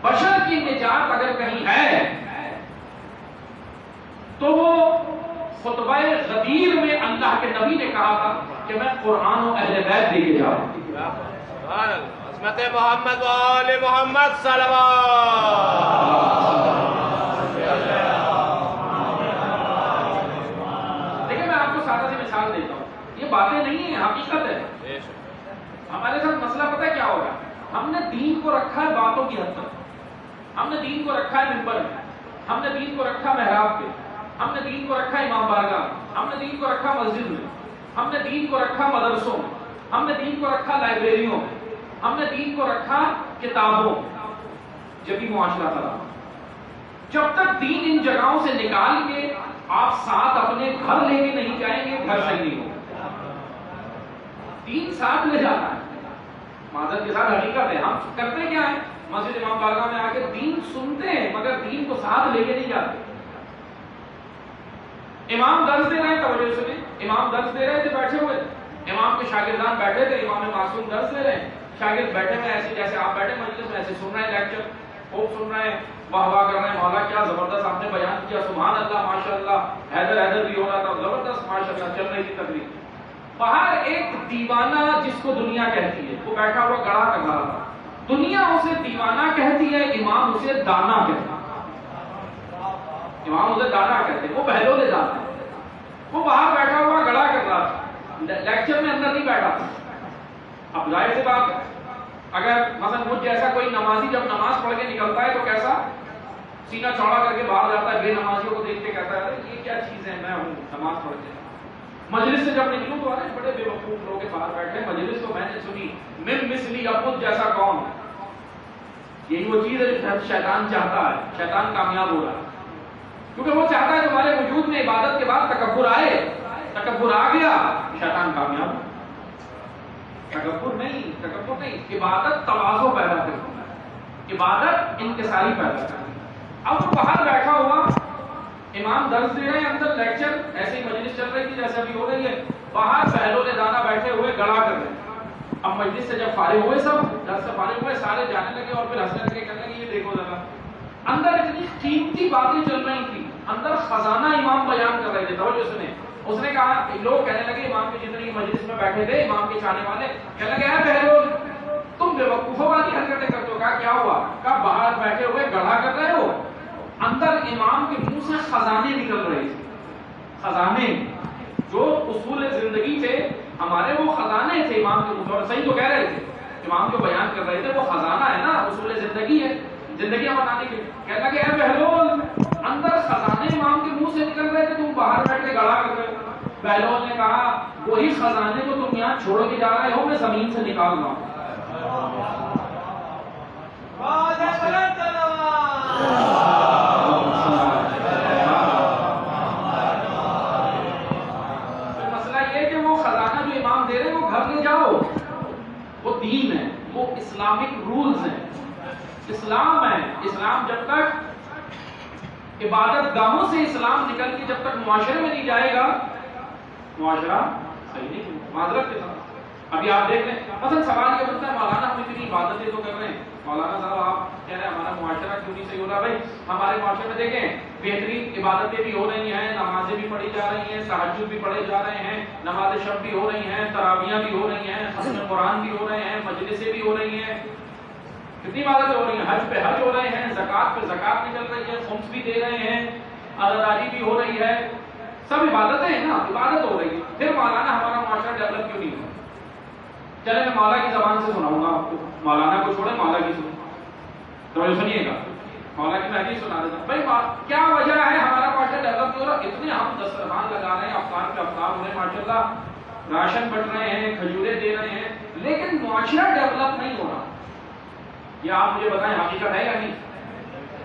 E: بشر کی نجات اگر کہیں ہے تو وہ خطبہ غدیر میں اللہ کے نبی نے کہا تھا کہ میں قرآن و اہل بیت دے کے جا رہا ہوں.
F: عظمت محمد و آل محمد صلوات.
E: دیکھیں، میں آپ کو سادہ سی مثال دیتا ہوں. یہ باتیں نہیں ہیں، حقیقت ہے. ہمارے ساتھ مسئلہ پتہ ہے کیا ہوگا؟ ہم نے دین کو رکھا ہے باتوں کی حد تک، ہم نے دین کو رکھا ہے ممبر میں، ہم نے دین کو رکھا محراب پہ، ہم نے دین کو رکھا امام بارگاہ، ہم نے دین کو رکھا مسجد میں، ہم نے دین کو رکھا مدرسوں میں، ہم نے دین کو رکھا لائبریریوں میں، ہم نے دین کو رکھا کتابوں میں. جبھی معاشرہ خراب. جب تک دین ان جگہوں سے نکال کے آپ ساتھ اپنے گھر لے کے نہیں جائیں گے، گھر صحیح نہیں ہوگا. دین ساتھ لے جانا ہے. معذرت کے ساتھ حقیقت ہے. ہم کرتے کیا ہے؟ مسجد امام بارگاہ میں آ کے دین سنتے ہیں مگر دین کو ساتھ لے کے نہیں جاتے. امام درس دے رہے ہیں، توجہ سنیں، امام درس دے رہے تھے بیٹھے ہوئے، امام کے شاگردان بیٹھے تھے، امام معصوم درس دے رہے ہیں، شاگرد بیٹھے ہوئے ایسے جیسے آپ بیٹھے مجلس میں ایسے سن رہے ہیں، لیکچر خوب سن رہے ہیں، واہ واہ کر رہے ہیں، مولا کیا زبردست آپ نے بیان کیا، سبحان اللہ، ماشاء اللہ، حیدر بھی ہو رہا تھا، زبردست ماشاء اللہ چل رہی تھی تقریر. باہر ایک دیوانہ جس کو دنیا کہتی ہے وہ بیٹھا ہوا گڑا کر رہا تھا. دنیا اسے دیوانہ کہتی ہے، امام اسے دانا کہتا ہے. امام اسے دانا کہتے ہیں، وہ بہلو لے جاتے ہیں. وہ باہر بیٹھا ہوا گڑا کر رہا تھا، لیکچر میں اندر نہیں بیٹھا تھا. اب ظاہر سی بات ہے، اگر مثلا مجھ جیسا کوئی نمازی جب نماز پڑھ کے نکلتا ہے تو کیسا سینہ چوڑا کر کے باہر جاتا ہے، بے نمازیوں کو دیکھ کے کہتا ہے یہ کیا چیز ہے، میں ہوں نماز پڑھ کے. مجلس سے جب نکلوں تو بڑے بے وقوف لوگ باہر بیٹھے، مجلس تو میں نے سنی، من مثلی ابود جیسا کون. یہی وہ چیز ہے جو شیطان چاہتا ہے. شیطان کامیاب ہو رہا ہے کیونکہ وہ چاہتا ہے تمہارے وجود میں عبادت کے بعد تکبر آئے. تکبر آ گیا، شیطان کامیاب. تکبر نہیں، عبادت تواضع پیدا کرتی ہے، عبادت انکساری پیدا کرتی ہے. اب وہ باہر بیٹھا ہوا، امام درس دے رہے ہیں، اندر لیکچر ایسے ہی مجلس چل رہی تھی جیسے ابھی ہو رہی ہے، باہر بہلول دانا بیٹھے ہوئے گڑا کر رہے ہیں۔ اب مجلس سے جب فارغ ہوئے، سب درس سے فارغ ہوئے، سارے جانے لگے اور پھر ہنسنے لگے، کہنے لگے یہ دیکھو ذرا اندر اتنی قیمتی باتیں چل رہی تھی، اندر خزانہ امام بیان کر رہے تھے۔ توجہ سنیں، اس نے کہا، لوگ کہنے لگے امام کے جتنے مجلس میں بیٹھے تھے، امام کے چاہنے والے کہنے لگے اے بہلول تم بے وقوفوں والی حرکتیں کرتے ہو۔ کہا کیا ہوا؟ کہا باہر بیٹھے ہوئے گڑھا کر رہے ہو، اندر امام کے منہ سے خزانے نکل رہے تھے، خزانے جو اصول زندگی تھے ہمارے، وہ خزانے تھے امام کے منہ سے۔ اور صحیح تو کہہ رہے تھے، امام جو بیان کر رہے تھے وہ خزانہ ہے نا، اصول زندگی ہے، زندگیاں بنانے کے۔ کہنے لگے اے بہلول اندر خزانے امام کے منہ سے نکل رہے تھے، تم باہر بیٹھ کے گڑھا کر رہے ہو۔ بہلول نے کہا وہی خزانے جو تم یہاں چھوڑ کے جا رہے ہو میں زمین سے نکال رہا ہوں۔ مسئلہ یہ کہ وہ خزانہ جو امام دے رہے ہیں وہ گھر لے جاؤ، وہ دین ہے، وہ اسلامک رولز ہیں، اسلام ہے۔ اسلام جب تک عبادت گاہوں سے اسلام نکل کے جب تک معاشرے میں نہیں جائے گا، معاشرہ صحیح نہیں، معذرت کے ساتھ۔ ابھی آپ دیکھ لیں، مثلا سوال یہ بنتا ہے مولانا ہم اتنی عبادتیں تو کر رہے ہیں، مولانا صاحب آپ کہہ رہے ہیں ہمارا معاشرہ کیوں نہیں صحیح ہو رہا؟ بھائی ہمارے معاشرے میں دیکھیں بہترین عبادتیں بھی ہو رہی ہیں، نمازیں بھی پڑھی جا رہی ہیں، تہجد بھی پڑھے جا رہے ہیں، نماز شب بھی ہو رہی ہیں، تراویحیں بھی ہو رہی ہیں، ختم قرآن بھی ہو رہے ہیں، مجلسیں بھی ہو رہی ہیں، کتنی عبادتیں ہو رہی ہیں، حج پہ حج ہو رہے ہیں، زکوٰۃ پہ زکوٰۃ نکل رہی ہے، خمس بھی دے رہے ہیں، عزاداری بھی ہو رہی ہے، سب عبادتیں ہیں نا، عبادت ہو رہی ہے۔ پھر مولانا ہمارا معاشرہ ڈیولپ کیوں نہیں ہوا؟ چلے میں مولا کی زبان سے سناؤں گا آپ کو، مولانا کو چھوڑے مولا کی سنیں، تو سنیے گا، مولا کی میں بھی سنا دیتا ہوں۔ بھائی کیا وجہ ہے ہمارا معاشرہ ڈیولپ نہیں ہو رہا؟ اتنے ہم دسترخوان لگا رہے ہیں، افطار پہ افطار ہو رہے ہیں، ماشاءاللہ راشن بٹ رہے ہیں، کھجوریں دے رہے ہیں، لیکن معاشرہ ڈیولپ نہیں ہو رہا۔ یہ آپ مجھے بتائیں حقیقت ہے یا نہیں؟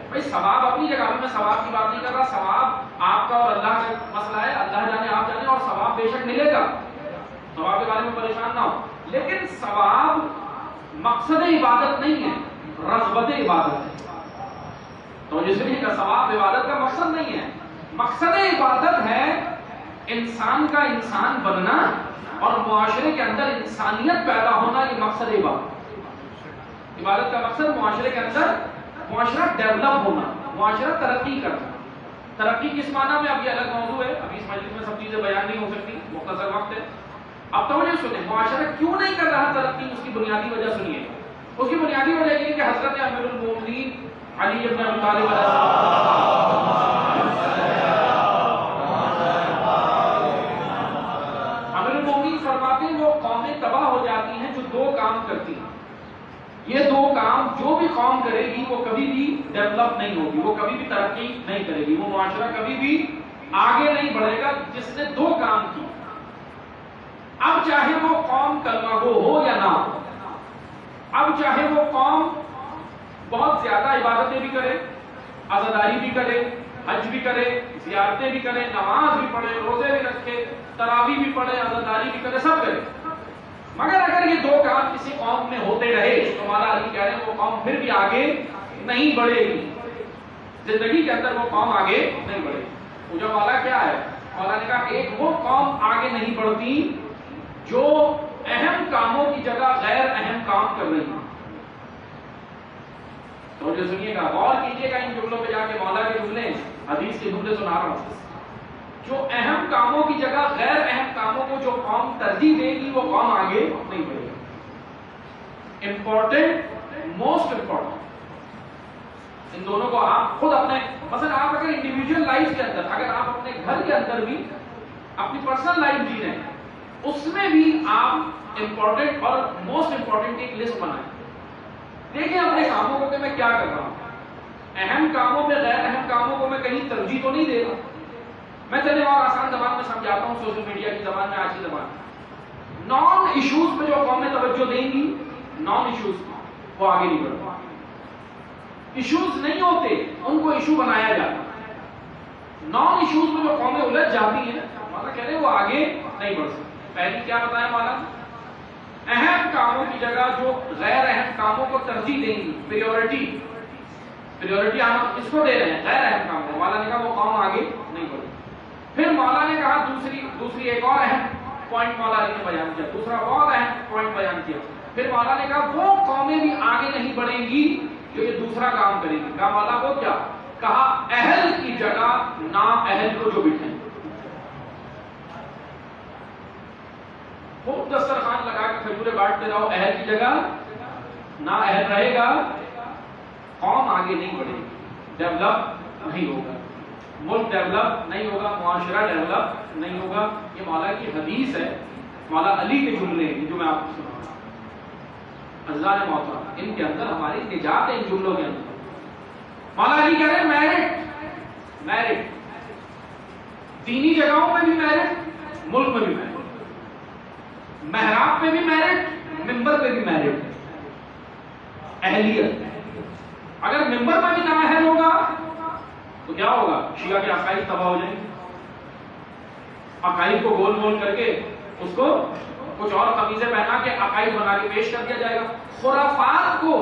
E: بھائی ثواب اپنی جگہ پہ، میں ثواب کی بات نہیں کر رہا، ثواب آپ کا اور اللہ کا مسئلہ ہے، اللہ جانے آپ جانے، اور ثواب بے شک ملے گا، ثواب کے بارے میں پریشان نہ ہو، لیکن ثواب مقصد عبادت نہیں ہے، رغبت عبادت ہے۔ تو جس نے کہا ثواب عبادت کا مقصد نہیں ہے، مقصد عبادت ہے انسان کا انسان بننا اور معاشرے کے اندر انسانیت پیدا ہونا، یہ مقصد عبادت۔ عبادت کا مقصد معاشرے کے اندر معاشرہ ڈیولپ ہونا، معاشرہ ترقی کرنا۔ ترقی کس معنی میں؟ اب یہ الگ موضوع ہے، ابھی اس مجلس میں سب چیزیں بیان نہیں ہو سکتی، مختصر وقت ہے۔ اب تو مجھے سنیں، معاشرہ کیوں نہیں کر رہا ترقی؟ اس کی بنیادی وجہ سنیے، اس کی بنیادی وجہ یہ کہ حضرت امیر المومنین علی بن ابی طالب علیہ امیر المومنین فرماتے ہیں وہ قومیں تباہ ہو جاتی ہیں جو دو کام کرتی ہیں، یہ دو کام جو بھی قوم کرے گی وہ کبھی بھی ڈیولپ نہیں ہوگی، وہ کبھی بھی ترقی نہیں کرے گی، وہ معاشرہ کبھی بھی آگے نہیں بڑھے گا جس نے دو کام کی۔ اب چاہے وہ قوم کلمہ گو ہو یا نہ ہو، اب چاہے وہ قوم بہت زیادہ عبادتیں بھی کرے، عزاداری بھی کرے، حج بھی کرے، زیارتیں بھی کرے، نماز بھی پڑھے، روزے بھی رکھے، تراویح بھی پڑھے، عزاداری بھی کرے، سب کرے، مگر اگر یہ دو کام کسی قوم میں ہوتے رہے تو مولا علی کہہ رہے ہیں وہ قوم پھر بھی آگے نہیں بڑھے گی، زندگی کے اندر وہ قوم آگے نہیں بڑھے گی۔ مجھے مولا کیا ہے؟ مولا نے کہا ایک وہ قوم آگے نہیں بڑھتی جو اہم کاموں کی جگہ غیر اہم کام کر رہی ہے۔ تو جو سنیے گا، غور کیجیے گا ان جملوں پہ جا کے، مولا کے جملے، حدیث کے جملے سنا رہا ہوں۔ جو اہم کاموں کی جگہ غیر اہم کاموں کو جو قوم ترجیح دے گی وہ قوم آگے نہیں بڑھے گی۔ امپورٹنٹ، موسٹ امپورٹنٹ، ان دونوں کو آپ خود اپنے، مثلا آپ اگر انڈیویجول لائف کے اندر، اگر آپ اپنے گھر کے اندر بھی اپنی پرسنل لائف جی رہے ہیں، اس میں بھی آپ امپورٹنٹ اور موسٹ امپورٹنٹ ایک لسٹ بنائیں، دیکھیں اپنے کاموں کو کہ میں کیا کر رہا ہوں، اہم کاموں پہ غیر اہم کاموں کو میں کہیں ترجیح تو نہیں دے رہا۔ میں چلے اور آسان زبان میں سمجھاتا ہوں، سوشل میڈیا کی زبان میں، آج کی زبان میں، نان ایشوز پہ جو قومیں توجہ دیں گی، نان ایشوز وہ آگے نہیں بڑھتے، ایشوز نہیں ہوتے ان کو ایشو بنایا جاتا، نان ایشوز میں جو قومیں الجھ جاتی ہیں، مولانا کہہ رہے ہیں وہ آگے نہیں بڑھ سکتی۔ پہلی کیا بتایا مولانا؟ اہم کاموں کی جگہ جو غیر اہم کاموں کو ترجیح دیں گی، پریورٹی پریورٹی ہم اس کو دے رہے ہیں، غیر اہم کام ہے. مولا نے کہا وہ قوم آگے نہیں بڑھے. پھر مولا نے کہا دوسری ایک اور اہم پوائنٹ مولا علی نے بیان کیا، دوسرا بہت اہم پوائنٹ بیان کیا. پھر مولا نے کہا وہ قومیں بھی آگے نہیں بڑھیں گی جو یہ دوسرا کام کریں گی. کہا مولا کو کیا؟ کہا اہل کی جگہ نا اہل کو جو بٹھیں. خوب دسترخوان لگا کے کھجورے بانٹتے رہو، اہل کی جگہ نا اہل رہے گا، قوم آگے نہیں بڑھے گی، ڈیولپ نہیں ہوگا، ملک ڈیولپ نہیں ہوگا، معاشرہ ڈیولپ نہیں ہوگا. یہ مولا کی حدیث ہے، مولا علی کے جملے ہیں جو میں آپ کو سنا رہا ہوں. عزیزان محترم، ان کے اندر ہماری نجات ہے ان جملوں کے اندر. مولا علی کہہ رہے ہیں میرٹ دینی جگہوں پہ بھی میرٹ، ملک میں بھی میرٹ، محراب پہ بھی میرٹ، ممبر پہ بھی میرٹ. اہلیت اگر ممبر پہ بھی نااہل ہوگا تو کیا ہوگا؟ شیعہ کے عقائد تباہ ہو جائیں گے. عقائد کو گول مول کر کے اس کو کچھ اور قمیضیں پہنا کے عقائد بنا کے پیش کر دیا جائے گا. خرافات کو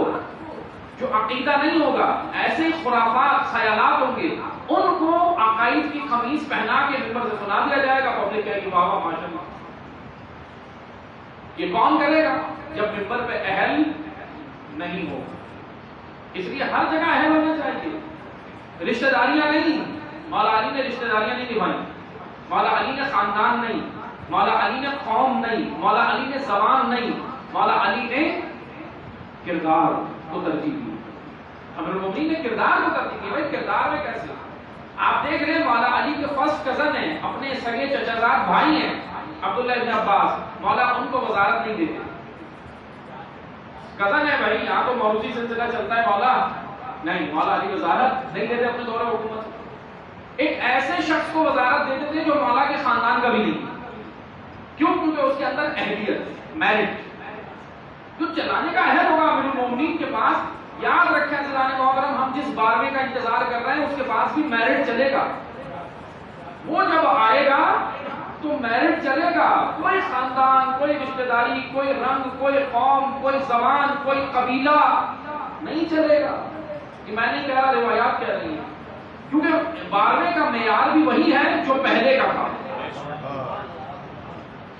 E: جو عقیدہ نہیں ہوگا، ایسے خرافات خیالات ہوں گے، ان کو عقائد کی قمیض پہنا کے ممبر سے سنا دیا جائے گا. پبلک کہے گی واہ واہ ماشاء اللہ. یہ کون کرے گا؟ جب ممبر پہ اہل نہیں ہوگا. اس لیے ہر جگہ اہل ہونا چاہیے. رشتہ داریاں نہیں، مولا علی نے رشتہ داریاں نہیں نبھائی، مولا علی نے خاندان نہیں، مولا علی نے قوم نہیں، مولا علی نے زبان نہیں، مولا علی نے کردار کو ترجیح دی. امیر نے کردار کو ترجیح دی. بھائی کردار میں کیسے؟ آپ دیکھ رہے ہیں مولا علی کے فرسٹ کزن ہیں، اپنے سگے چچا زاد بھائی ہیں عبداللہ ابن عباس. مولا ان کو وزارت نہیں دیتے. کزن ہے بھائی، یہاں تو موروثی سلسلہ چلتا ہے، مولا نہیں، مولا علی وزارت نہیں دیتے اپنے دور حکومت. ایک ایسے شخص کو وزارت دیتے تھے جو مولا کے خاندان کا بھی نہیں. کیوں؟ کیونکہ اس کے اندر اہلیت، میرٹ جو چلانے کا اہل ہوگا امیر المومنین کے پاس. یاد رکھیں عزیزان محترم، ہم جس 12ویں کا انتظار کر رہے ہیں اس کے پاس بھی میرٹ چلے گا. وہ جب آئے گا تو میرٹ چلے گا. کوئی خاندان، کوئی رشتہ داری، کوئی رنگ، کوئی قوم، کوئی زبان، کوئی قبیلہ نہیں چلے گا. یہ میں نہیں کہہ رہا، روایات کہہ رہی ہیں. کیونکہ 12ویں کا معیار بھی وہی ہے جو پہلے کا تھا.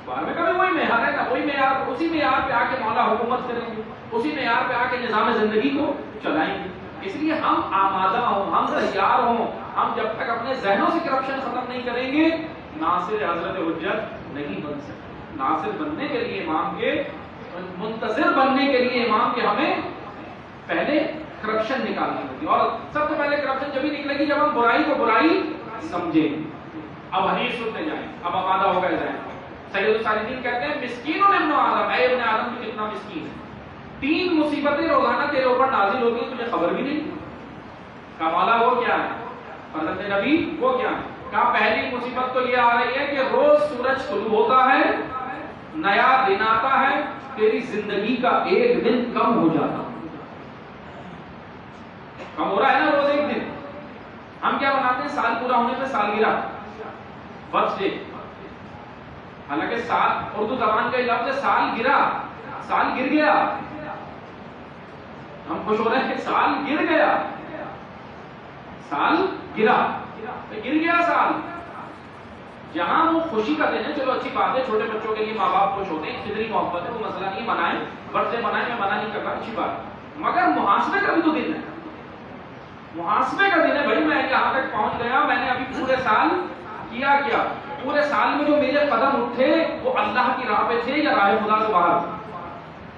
E: 12ویں کا بھی وہی معیار ہے نا، وہی معیار، اسی معیار پہ آ کے مولا حکومت کریں گے، اسی معیار پہ آ کے نظام زندگی کو چلائیں گے. اس لیے ہم آمادہ ہوں، ہم تیار ہوں. ہم جب تک اپنے ذہنوں سے کرپشن ختم نہیں کریں گے ناصر حضرت حجت نہیں بن سکتے. ناصر بننے کے لیے امام کے، منتظر بننے کے لیے امام کے ہمیں پہلے کرپشن نکالنی ہوگی. اور سب سے پہلے کرپشن جب ہی نکلے گی جب ہم برائی کو برائی سمجھیں گے. اب حدیث سنتے جائیں، اب آمادہ ہو گئے جائیں. سید الصالحین کہتے ہیں مسکین ابن آدم، اے ابن آدم تو کتنا مسکین ہے. 3 مصیبتیں روزانہ تیرے اوپر نازل ہوتی ہیں، تجھے خبر بھی نہیں. کہا مولا وہ کیا ہے؟ حضرت نبی وہ کیا ہے؟ کہا پہلی مصیبت تو یہ آ رہی ہے کہ روز سورج طلوع ہوتا ہے، نیا دن آتا ہے، تیری زندگی کا ایک دن کم ہو جاتا. کم ہو رہا ہے نا روز ایک دن. ہم کیا بناتے ہیں؟ سال پورا ہونے پہ سالگرہ، برتھ ڈے. حالانکہ سال اردو زبان کا لفظ ہے سال گرا، سال گر گیا. ہم خوش ہو رہے ہیں کہ سال گر گیا، سال گرا، گر گیا سال. جہاں وہ خوشی کا دن ہے، چلو اچھی بات ہے، چھوٹے بچوں کے لیے ماں باپ خوش ہوتے ہیں، فطری محبت ہے، وہ مسئلہ نہیں، منائیں، برتھ ڈے منائیں، میں منع نہیں کرتا، اچھی بات. مگر محاسبے کا بھی تو دن ہے. محاسبے کا دن ہے بھائی. میں یہاں تک پہنچ گیا، میں نے ابھی پورے سال کیا کیا؟ پورے سال میں جو میرے قدم اٹھے وہ اللہ کی راہ پہ تھے یا راہ خدا سے باہر؟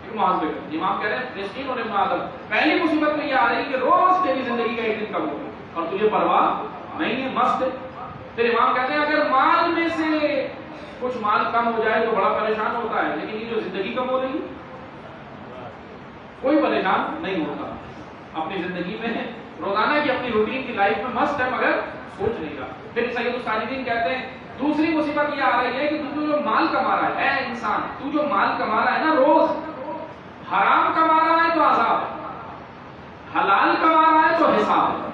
E: ایک محاسبے کا. امام کہہ رہے ہیں مسکین اور ابن آدم، پہلی مصیبت میں یہ آ رہی کہ روز تیری زندگی کا ایک دن کم ہوگا اور تجھے پرواہ نہیں ہے، مست ہے. پھر امام کہتے ہیں اگر مال میں سے کچھ مال کم ہو جائے تو بڑا پریشان ہوتا ہے، لیکن یہ جو زندگی کم ہو رہی کوئی پریشان نہیں ہوتا. اپنی زندگی میں روزانہ کی اپنی روٹین کی لائف میں مست ہے مگر سوچ نہیں رہا. پھر سید الصالحین کہتے ہیں دوسری مصیبت یہ آ رہی ہے کہ تو جو مال کما رہا ہے، اے انسان تو جو مال کما رہا ہے نا، روز حرام کما رہا ہے تو عذاب ہے، حلال کما رہا ہے تو حساب ہے.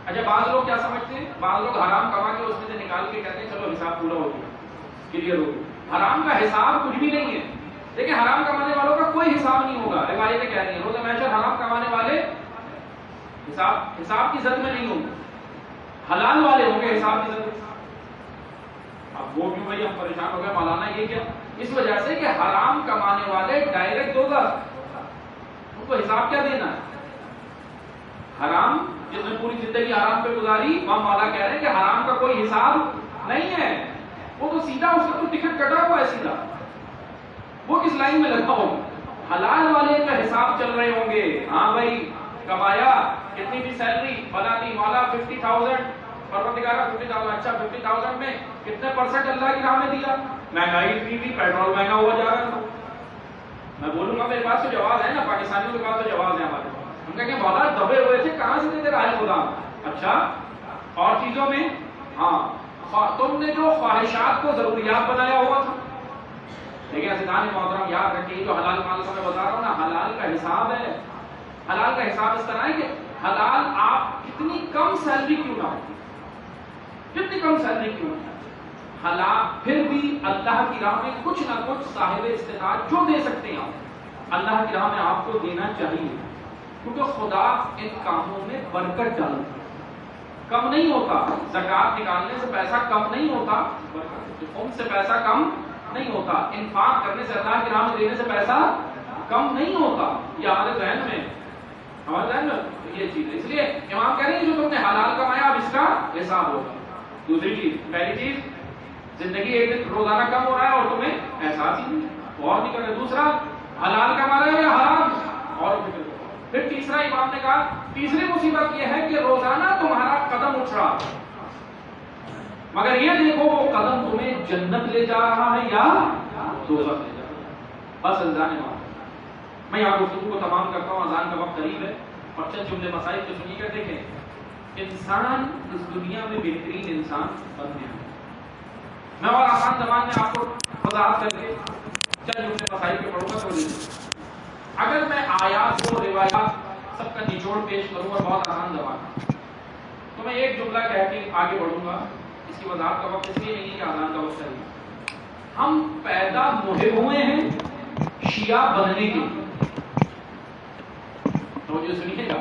E: اچھا بعض لوگ کیا سمجھتے ہیں؟ بعض لوگ حرام کما کے اس میں سے نکال کے کہتے ہیں چلو حساب پورا ہو گیا، کلیئر ہو گیا. حرام کا حساب کچھ بھی نہیں ہے. دیکھیں حرام کمانے والوں کا کوئی حساب نہیں ہوگا. روایتیں کہہ رہی ہیں روز محشر حرام کمانے والے حساب کی زد میں نہیں ہوں گے, حلال والے ہوں گے حساب کی زد میں. اب وہ کیوں بھائی ہم پریشان ہو گئے مولانا یہ کیا؟ اس وجہ سے کہ حرام کمانے والے ڈائریکٹ دوزخ, ان کو حساب کیا دینا ہے؟ حرام جس نے پوری زندگی حرام پہ گزاری, وہاں مولا کہہ رہے ہیں کہ حرام کا کوئی حساب نہیں ہے, وہ تو سیدھا اس کا تو ٹکٹ کٹا ہوا ہے سیدھا, وہ کس لائن میں لگا ہوگا. حلال والے کا حساب چل رہے ہوں گے. ہاں بھائی کمایا, کتنی بھی سیلری بنا دی مولا 50,000 پروردگارہ 50,000, اچھا 50,000 میں کتنے پرسنٹ اللہ کی راہ میں دیا؟ مہنگائی اتنی تھی, پیٹرول مہنگا ہوا جا رہا تھا. میں بولوں گا میرے پاس تو جواز ہے نا, پاکستانیوں کے پاس تو جواز ہے ہمارے پاس. ہم کہیں گے مولا دبے ہوئے تھے کہاں سے دیتے رہے خدا؟ اچھا اور چیزوں میں ہاں تم نے جو خواہشات کو ضروریات بنایا ہوا تھا. لیکن عزیزان محترم یاد رکھیے جو حلال مال کا میں بتا رہا ہوں نا, حلال کا حساب ہے. حلال کا حساب اس طرح ہے کہ حلال آپ کتنی کم سیلری کیوں نہ ہو, کتنی کم سیلری کیوں نہ, حلال پھر بھی اللہ کی راہ میں کچھ نہ کچھ صاحب استطاعت جو دے سکتے ہیں اللہ کی راہ میں آپ کو دینا چاہیے, کیونکہ خدا ان کاموں میں برکت ڈالتا ہے, کم نہیں ہوتا. زکات نکالنے سے پیسہ کم نہیں ہوتا, ان سے پیسہ کم نہیں ہوتا. انفاق کرنے سے اللہ کی راہ میں دینے سے پیسہ کم نہیں ہوتا. یہ ہمارے ذہن میں یہ چیز ہے. اس لیے امام کہہ رہے ہیں جو تم نے حلال کمایا اب اس کا حساب ہوگا. دوسری چیز, پہلی چیز زندگی ایک دن روزانہ کم ہو رہا ہے اور تمہیں احساس ہی نہیں, اور نہیں کر رہے. دوسرا حلال کما رہے ہو یا حرام, اور فکر کرو. پھر تیسرا امام نے کہا تیسری مصیبت یہ ہے کہ روزانہ تمہارا قدم اٹھ رہا ہے, مگر یہ دیکھو وہ قدم تمہیں جنت لے جا رہا ہے یا دوزخ لے جا رہا ہے. بس اذان امام میں آپ گفتگو کو تمام کرتا ہوں, اذان کا وقت قریب ہے اور چند جملے مسائل کو سنیے کر دیکھیں. انسان اس دنیا میں بہترین انسان بننے ہیں. میں اور آسان زبان میں آپ کو وضاحت کر کے چند جملے مسائل کے پڑھوں گا. تو اگر میں آیات کو روایات سب کا نچوڑ پیش کروں اور بہت آسان زبان تو میں ایک جملہ کہہ کے آگے بڑھوں گا. اس کی وضاحت کا وقت اس لیے نہیں کہ اذان کا وقت ہے. ہم پیدا محب ہوئے ہیں شیعہ بننے کے لیے. تو جو سنیے گا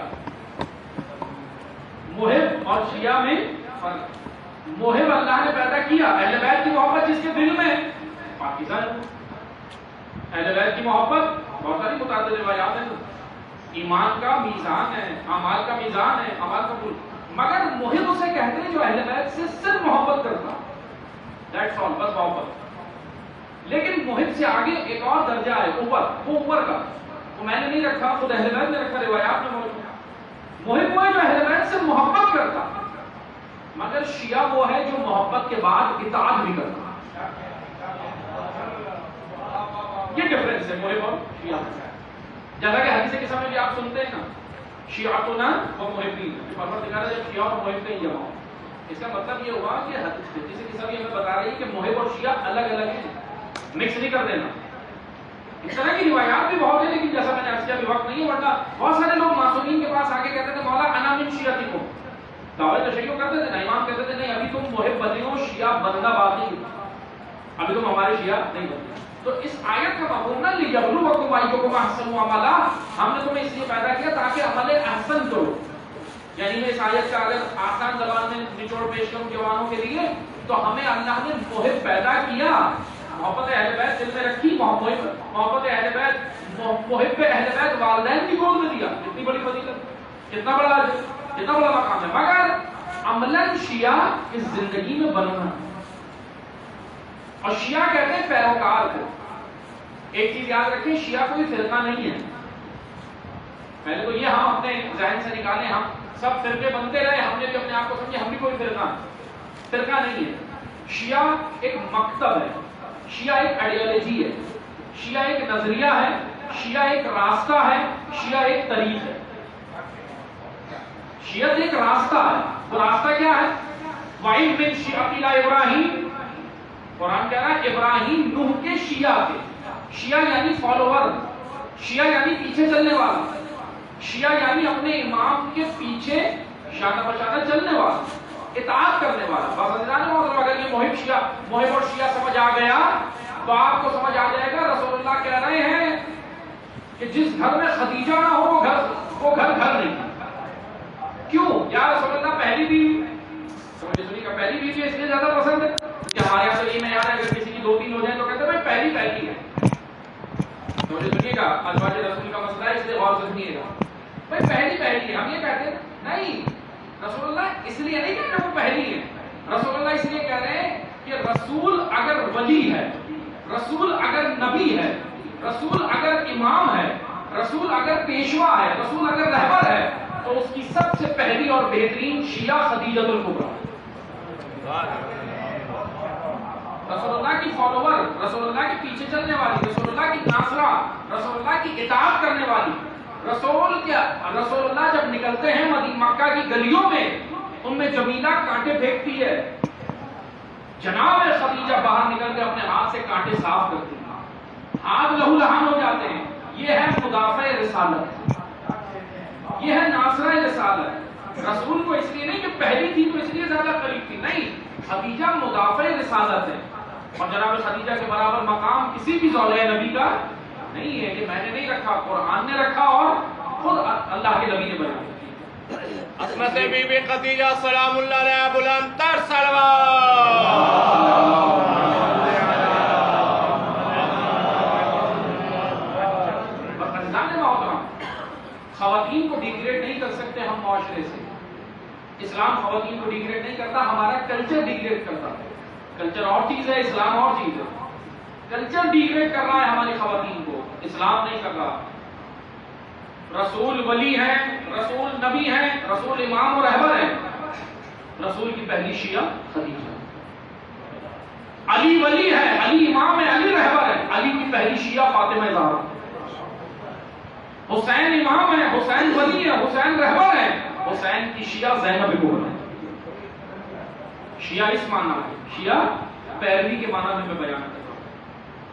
E: محب اور شیعہ میں فرق. محب اللہ نے پیدا کیا, اہل بیت کی محبت جس کے دل میں, پاکستان اہل بیت کی محبت بہت ساری متعدد روایات ہیں. ایمان کا میزان ہے, اعمال کا میزان ہے, اعمال کا پل. مگر محب اسے کہتے ہیں جو اہل بیت سے صرف محبت کرتا, دیٹس آل, بس محبت. لیکن محب سے آگے ایک اور درجہ ہے اوپر, وہ اوپر کا, وہ میں نے نہیں رکھا, خود اہل بیت نے رکھا, روایات میں موجود. محب وہ ہے جو اہل بیت سے محبت کرتا, مگر شیعہ وہ ہے جو محبت کے بعد اطاعت بھی کرتا. یہ ڈفرنس ہے محب اور شیعہ. جیسا کہ حدیث کے سمے بھی آپ سنتے ہیں نا, شیعتنا و محبین, پروردگار جب شیعہ اور محب کا جمع. اس کا مطلب یہ ہوا کہ حدیث کے سمے ہمیں بتا رہی ہے کہ محب اور شیعہ الگ الگ ہیں, مکس نہیں کر دینا. اس طرح کی روایات بھی بہت ہیں, لیکن جیسا میں نے عرض کیا ابھی وقت نہیں ہے, ورنہ بہت سارے لوگ معصومین کے پاس آگے کہتے تھے مولا انا من شیعتکم, دعوی تشیع کرتے تھے نا, امام کہتے تھے نہیں ابھی تم محب بنے ہو, شیعہ بننا باقی, ابھی تم ہمارے شیعہ نہیں بنتے. تو اس آیت کا مفہوم نہ لیبلوکم ایکم احسن عملا, ہم نے تمہیں اس لیے پیدا کیا تاکہ عمل احسن کرو. یعنی میں اس آیت کا اگر آسان زبان میں نچوڑ پیش کروں جوانوں کے لیے تو ہمیں اللہ نے محب پیدا کیا, محبت اہل بیت دل میں رکھی, محبت اہل بیت, محب اہل بیت والدین کی گود میں دیا. کتنی بڑی فضیلت, کتنا بڑا مقام ہے. مگر عملاً شیعہ اس زندگی میں بننا, اور شیعہ کہتے ہیں پیروکار کو. ایک چیز یاد رکھیں, شیعہ کوئی فرقہ نہیں ہے. پہلے تو یہ ہم اپنے ذہن سے نکالیں, ہم سب فرقے بنتے رہے, ہم نے بھی اپنے آپ کو سمجھے ہم بھی کوئی فرقہ نہیں ہے. شیعہ ایک مکتب ہے, شیعہ ایک آئیڈیالوجی ہے, شیعہ ایک نظریہ ہے, شیعہ ایک راستہ ہے, شیعہ ایک طریق ہے. شیعت ایک راستہ ہے. وہ راستہ کیا ہے؟ وَإِن مِّن شِيَعَتِ إِبْرَاهِيمَ, قرآن کہہ رہا ہے ابراہیم نوح کے شیعہ کے. شیعہ یعنی فالوور, شیعہ یعنی پیچھے چلنے والا, شیعہ یعنی اپنے امام کے پیچھے شانہ بشانہ چلنے والا, اطاعت کرنے والا. بس اگر یہ محب اور شیعہ سمجھ آ گیا تو آپ کو سمجھ آ جائے گا رسول اللہ کہہ رہے ہیں کہ جس گھر میں خدیجہ نہ ہو وہ گھر نہیں. کیوں؟ یا رسول اللہ پہلی بیوی سمجھے کا پہلی بیوی اس لیے زیادہ پسند ہے کہ ہمارے یہاں تو یہ معیار ہے اگر کسی کی 2-3 ہو جائیں تو کہتے ہیں بھائی پہلی ہے. سمجھے سنیے گا ازواج رسول کا مسئلہ ہے اس لیے غور سے سنیے گا بھائی پہلی ہے. ہم یہ کہتے ہیں نہیں رسول اللہ اس لیے نہیں کہتے وہ پہلی ہے. رسول اللہ اس لیے کہہ رہے ہیں کہ رسول اگر ولی ہے, رسول اگر نبی ہے, رسول اگر امام ہے, رسول اگر پیشوا ہے, رسول اگر رہبر ہے تو اس کی سب سے پہلی اور بہترین شیعہ خدیجہ الکبریٰ. رسول اللہ کی فالوور, رسول اللہ کے پیچھے چلنے والی, رسول اللہ کی ناصرہ, رسول اللہ کی اطاعت کرنے والی, رسول اللہ جب نکلتے ہیں مکہ کی گلیوں میں ان میں جمیلہ کانٹے پھینکتی ہے, جناب خدیجہ باہر نکل کے اپنے ہاتھ سے کانٹے صاف کرتی ہیں, ہاتھ لہو لہان ہو جاتے ہیں. یہ ہے مدافع رسالت, یہ ہے ناصرہ رسالت. رسول کو اس لیے نہیں کہ پہلی تھی تو اس لیے زیادہ قریب تھی, نہیں, خدیجہ مدافع رسالت ہے. اور جناب خدیجہ کے برابر مقام کسی بھی زوجہ نبی کا نہیں ہے. کہ میں نے نہیں رکھا, قرآن نے رکھا اور خود اللہ کے نبی نے بیان کیا.
F: عصمت بی بی خدیجہ سلام اللہ علیہ بلند تر صلوات.
E: خواتین کو ڈیگریڈ نہیں کر سکتے ہم معاشرے سے. اسلام خواتین کو ڈیگریڈ نہیں کرتا, ہمارا کلچر ڈیگریڈ کرتا ہے. کلچر اور چیز ہے, اسلام اور چیز ہے. کلچر ڈیگریڈ کر رہا ہے ہماری خواتین کو, اسلام نہیں کر رہا. رسول ولی ہیں, رسول نبی ہیں, رسول امام و رہبر ہیں. رسول کی پہلی شیعہ خدیجہ. علی ولی ہے, علی امام ہے, علی رہبر ہے. علی کی پہلی شیعہ فاطمہ زہرا. حسین امام ہے, حسین ولی ہے, حسین رہبر ہے. حسین کی شیعہ زینب کبریٰ ہے. شیعہ اس معنی ہے, شیعہ پیروی کے معنی میں بیان کرتا ہوں.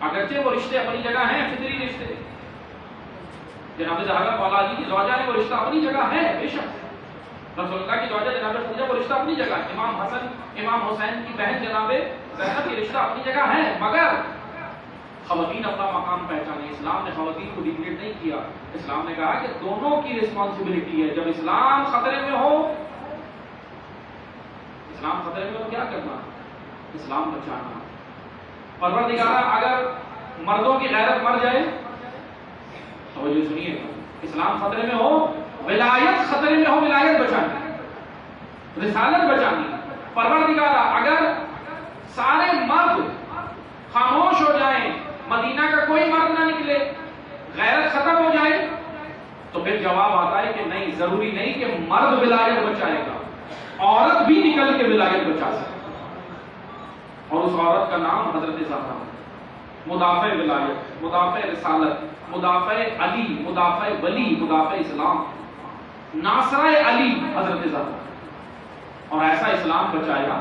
E: اگرچہ وہ رشتے اپنی جگہ ہیں, فطری رشتے, جناب زہرا مولا علی کی زوجہ ہے, وہ رشتہ اپنی جگہ ہے بے شک. رسول اللہ کی زوجہ جناب خدیجہ, وہ رشتہ اپنی جگہ ہے. امام حسن امام حسین کی بہن جناب زینب کی رشتہ اپنی جگہ ہے. مگر خواتین اپنا مقام پہچانے. اسلام نے خواتین کو ڈیگریڈ نہیں کیا. اسلام نے کہا کہ دونوں کی رسپانسبلٹی ہے. جب اسلام خطرے میں ہو, اسلام خطرے میں ہو کیا کرنا, اسلام بچانا. پروردگارہ اگر مردوں کی غیرت مر جائے, توجہ سنیے, اسلام خطرے میں ہو, ولایت خطرے میں ہو, ولایت بچانی, رسالت بچانی. پروردگارہ اگر سارے مرد خاموش ہو جائیں, مدینہ کا کوئی مرد نہ نکلے, غیرت ختم ہو جائے, تو پھر جواب آتا ہے کہ نہیں, ضروری نہیں کہ مرد ولایت بچائے گا, عورت بھی نکل کے ولایت بچا سکے. اور اس عورت کا نام حضرت زہرا. مدافع ولایت, مدافع رسالت, مدافع علی, مدافع ولی, مدافع اسلام, ناصرہ علی حضرت زہرا. اور ایسا اسلام بچائے گا,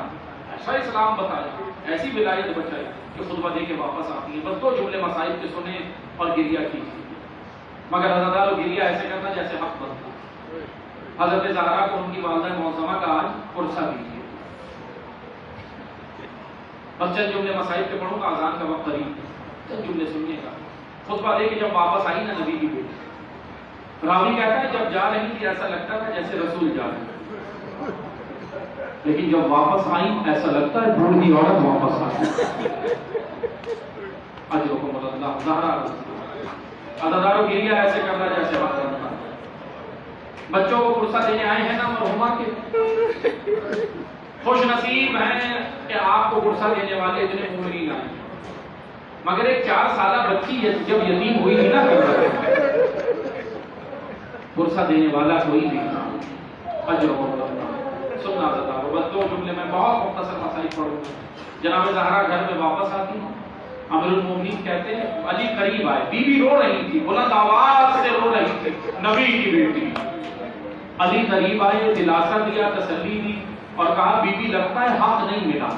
E: ایسا اسلام بتائے گا, ایسی ولایت بچائے کہ خطبہ دے کے واپس آتی ہے. بس 2 جملے مسائل کے سنیں اور گریہ کیجیے. مگر حضرت گریہ ایسے کرنا جیسے حق بنتا. حضرت زہرا کو ان کی والدہ معظمہ کا آج پرسہ دیجیے. بس چند جملے مسائل کے پڑھوں گا, اذان کا وقت قریب, چند جملے سنیے گا. خطبہ دے کے جب واپس آئی نا نبی کی بیٹی, راوی کہتا ہے جب جا رہی تھی ایسا لگتا تھا جیسے رسول جا رہے ہیں, لیکن جب واپس آئی ایسا لگتا ہے بوڑھی عورت واپس آئی. اجرکم اللہ. زہرا عددارو گریہ ایسے کرنا جیسے وقت کرنا. بچوں کو فرصت دینے آئے ہیں نا مرحومہ کے, خوش نصیب ہیں کہ آپ کو فرصت دینے والے اتنے مومنین آئے. مگر ایک 4 سالہ بچی جب یتیم ہوئی تھی نا, فرصت دینے والا کوئی نہیں. اجرکم اللہ. سننا تھا بس 2 جملے میں بہت مختصر مسائل پڑھوں گا. جناب زہرا گھر میں واپس آتی ہیں, امیر المومنین کہتے ہیں علی قریب آئے. بی بی رو رہی تھی, بلند آواز سے رو رہی تھی, نبی کی بیٹی. علی قریب آئے, دلاسا دیا, تسلی دی اور کہا بی بی لگتا ہے حق نہیں ملا.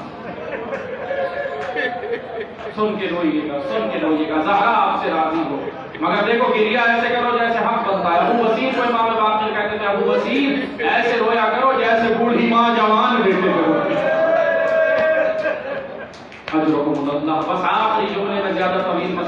E: سن کے روئیے گا, سن کے روئیے گا, زہرا آپ سے راضی ہو. مگر دیکھو گریہ ایسے کرو جیسے حق بنتا ہے. ابو وسیم کو امام باقر کہتے تھے, ابو وسیم ایسے رویا کرو جیسے بوڑھی ماں جوان بیٹے کرو. اجرکم اللہ. بس آخری جملے میں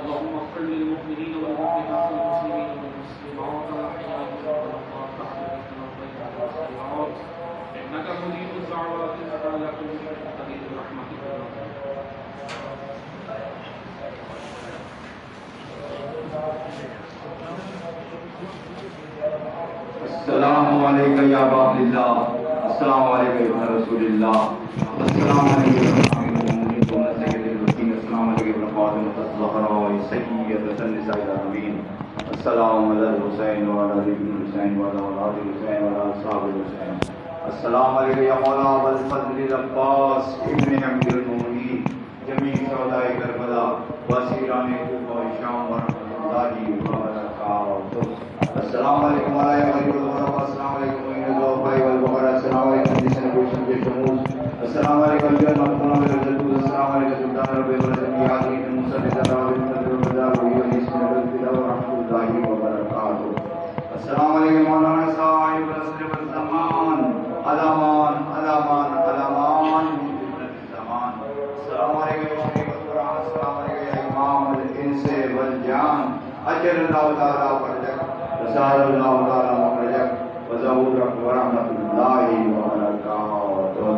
E: اللهم اغفر للمؤمنين والمؤمنات والمسلمين والمسلمات الأحياء منهم والأموات إنك مجيب الدعوات إنك على كل شيء قدير برحمتك
G: السلام علیکم یا ابا عبداللہ، السلام علیکم یا رسول اللہ، السلام علیکم السلام علیکم فاطمہ الزہرا سیدۃ النساء العالمین، السلام علی الحسین وعلی علی بن حسین وعلی اولاد حسین وعلی اصحاب حسین، السلام علیکم یا مولا ابو الفضل العباس ابن امیر المؤمنین جمیع شہداء کربلا واسیران کوفہ و شام ورحمۃ اللہ وبرکاتہ، السلام علیکم ورحمۃ اللہ وبرکاتہ، السلام علیکم والبقرہ، السلام علیکم شموس، السلام علیکم السلام علیکم سلطان رب العالمین مصطفی ورحمۃ اللہ وبرکاتہ، السلام علیکم مولانا صاحب العصر والزمان، علامان علامان علامان الزمان، السلام علیکم شریف القرآن، السلام علیکم یا امام الانس والجان، اجر اللہ تعالی فرجک، رسال اللہ تعالی مخرجک، وظہورک ورحمۃ اللہ وبرکاتہ.